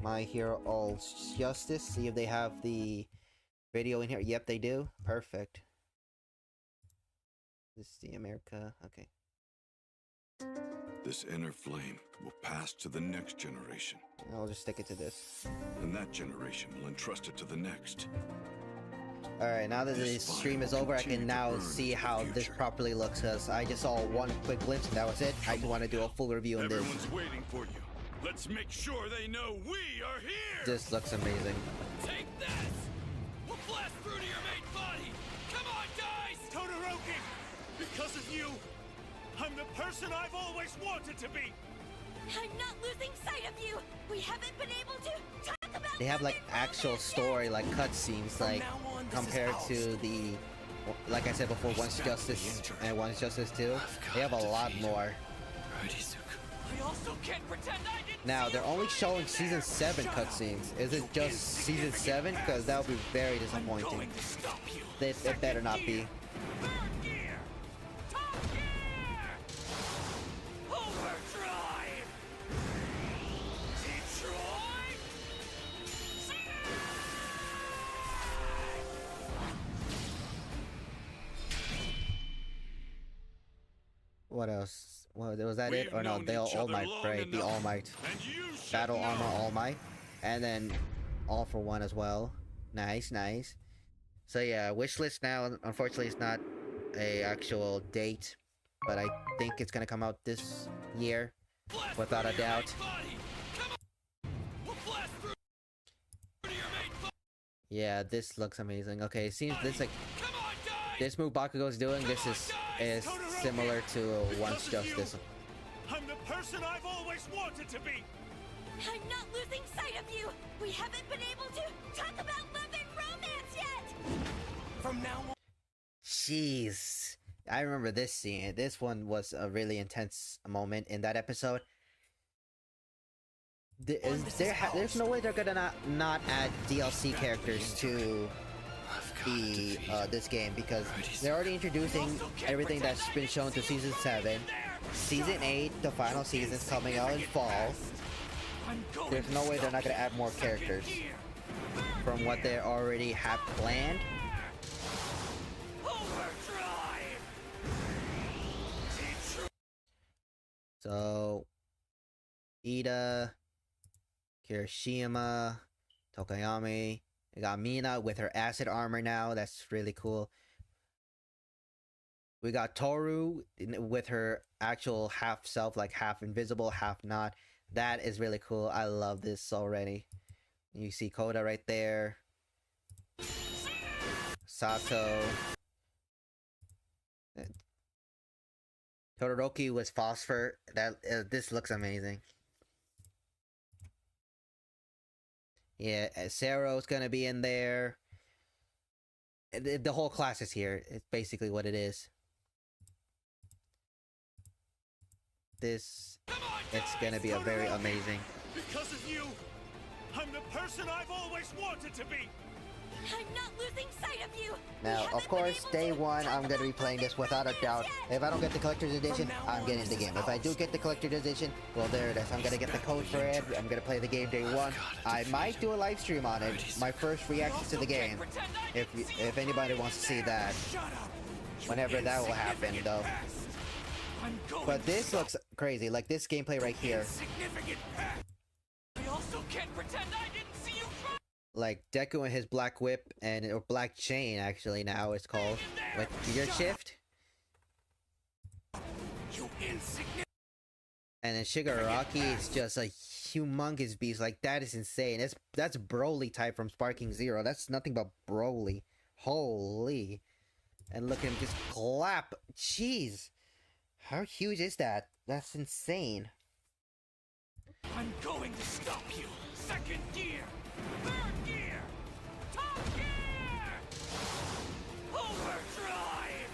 My Hero All Justice, see if they have the video in here. Yep, they do. Perfect. This is the America. Okay. This inner flame will pass to the next generation. I'll just stick it to this. And that generation will entrust it to the next. Alright, now that the stream is over, I can now see how this properly looks, because I just saw one quick glimpse and that was it. I want to do a full review on this. Everyone's waiting for you. Let's make sure they know we are here! This looks amazing. Take this! We'll blast through to your main body! Come on, guys! Todoroki! Because of you, I'm the person I've always wanted to be! I'm not losing sight of you! We haven't been able to talk about They have like actual story, like cutscenes, like compared to the, like I said before, Once Justice and Once Justice 2. They have a lot more. I also can't pretend I didn't. Now, they're only showing Season 7 cutscenes. Is it just Season 7? Because that would be very disappointing. It better not be. What else? Well, was that it? Or no, the All Might, right? The All Might. Battle Armor All Might. And then All for One as well. Nice, nice. So yeah, wishlist now, unfortunately it's not a actual date, but I think it's gonna come out this year, without a doubt. Yeah, this looks amazing. Okay, it seems this like this move Bakugo's doing, this is similar to Once Justice. I'm the person I've always wanted to be! I'm not losing sight of you! We haven't been able to talk about love and romance yet! From now on... Jeez. I remember this scene. This one was a really intense moment in that episode. There's no way they're gonna not add DLC characters to the this game, because they're already introducing everything that's been shown to Season 7. Season 8, the final season's coming out in fall. There's no way they're not gonna add more characters from what they already have planned. So, Ida, Kirishima, Tokayami. We got Mina with her acid armor now. That's really cool. We got Toru with her actual half self, like half invisible, half not. That is really cool. I love this already. You see Koda right there. Sato. Todoroki was Phosphor. That this looks amazing. Yeah, Sero's gonna be in there. The whole class is here. It's basically what it is. It's gonna be a very amazing. Because of you, I'm the person I've always wanted to be. I'm not losing sight of you. Now, of course, day one, I'm going to be playing this without a doubt. If I don't get the collector's edition, I'm getting the game. If I do get the collector's edition, well, there it is. I'm going to get the code for it. I'm going to play the game day one. I might do a live stream on it. My first reaction to the game. If anybody wants to see that. Whenever that will happen, though. But this looks crazy. Like this gameplay right here. I also can't pretend I didn't see you try. Like Deku and his black whip or black chain actually now it's called with gear shift. You insignificant. And then Shigaraki is just a humongous beast. Like that is insane. That's Broly type from Sparking Zero. That's nothing but Broly. Holy. And look at him just clap. Jeez. How huge is that? That's insane. I'm going to stop you. Second gear. Third gear. Top gear. Overdrive.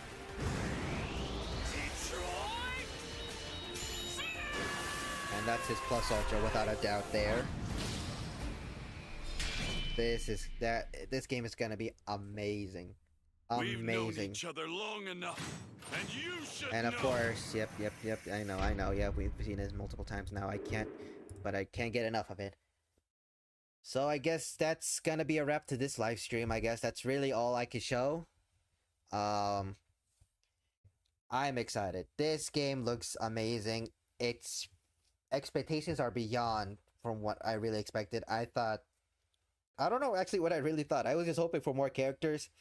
Detroit. And that's his plus ultra without a doubt there. This game is gonna be amazing. We've known Amazing. each other long enough, and you should And of know. course, yep, I know, yeah, we've seen this multiple times now. I can't get enough of it. So I guess that's gonna be a wrap to this live stream. I guess that's really all I could show. I'm excited. This game looks amazing. Its expectations are beyond from what I really expected. I don't know actually what I really thought. I was just hoping for more characters.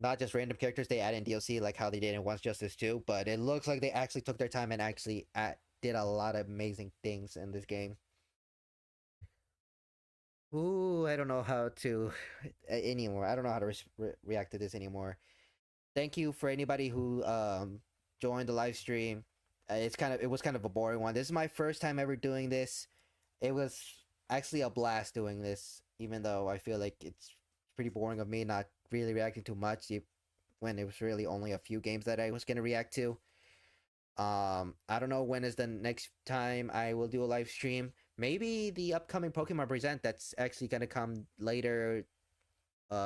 Not just random characters they add in DLC like how they did in Once Justice 2, but it looks like they actually took their time and actually did a lot of amazing things in this game. Ooh, I don't know how to anymore. I don't know how to react to this anymore. Thank you for anybody who joined the live stream. It was kind of a boring one. This is my first time ever doing this. It was actually a blast doing this, even though I feel like it's pretty boring of me not really reacting too much when it was really only a few games that I was gonna react to. I don't know when is the next time I will do a live stream. Maybe the upcoming Pokemon Present that's actually gonna come later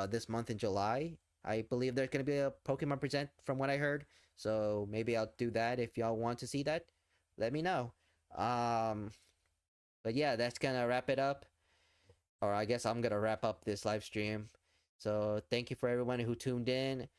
this month in July. I believe there's gonna be a Pokemon Present from what I heard. So maybe I'll do that if y'all want to see that. Let me know. But yeah, that's gonna wrap it up. Or I guess I'm gonna wrap up this live stream. So thank you for everyone who tuned in.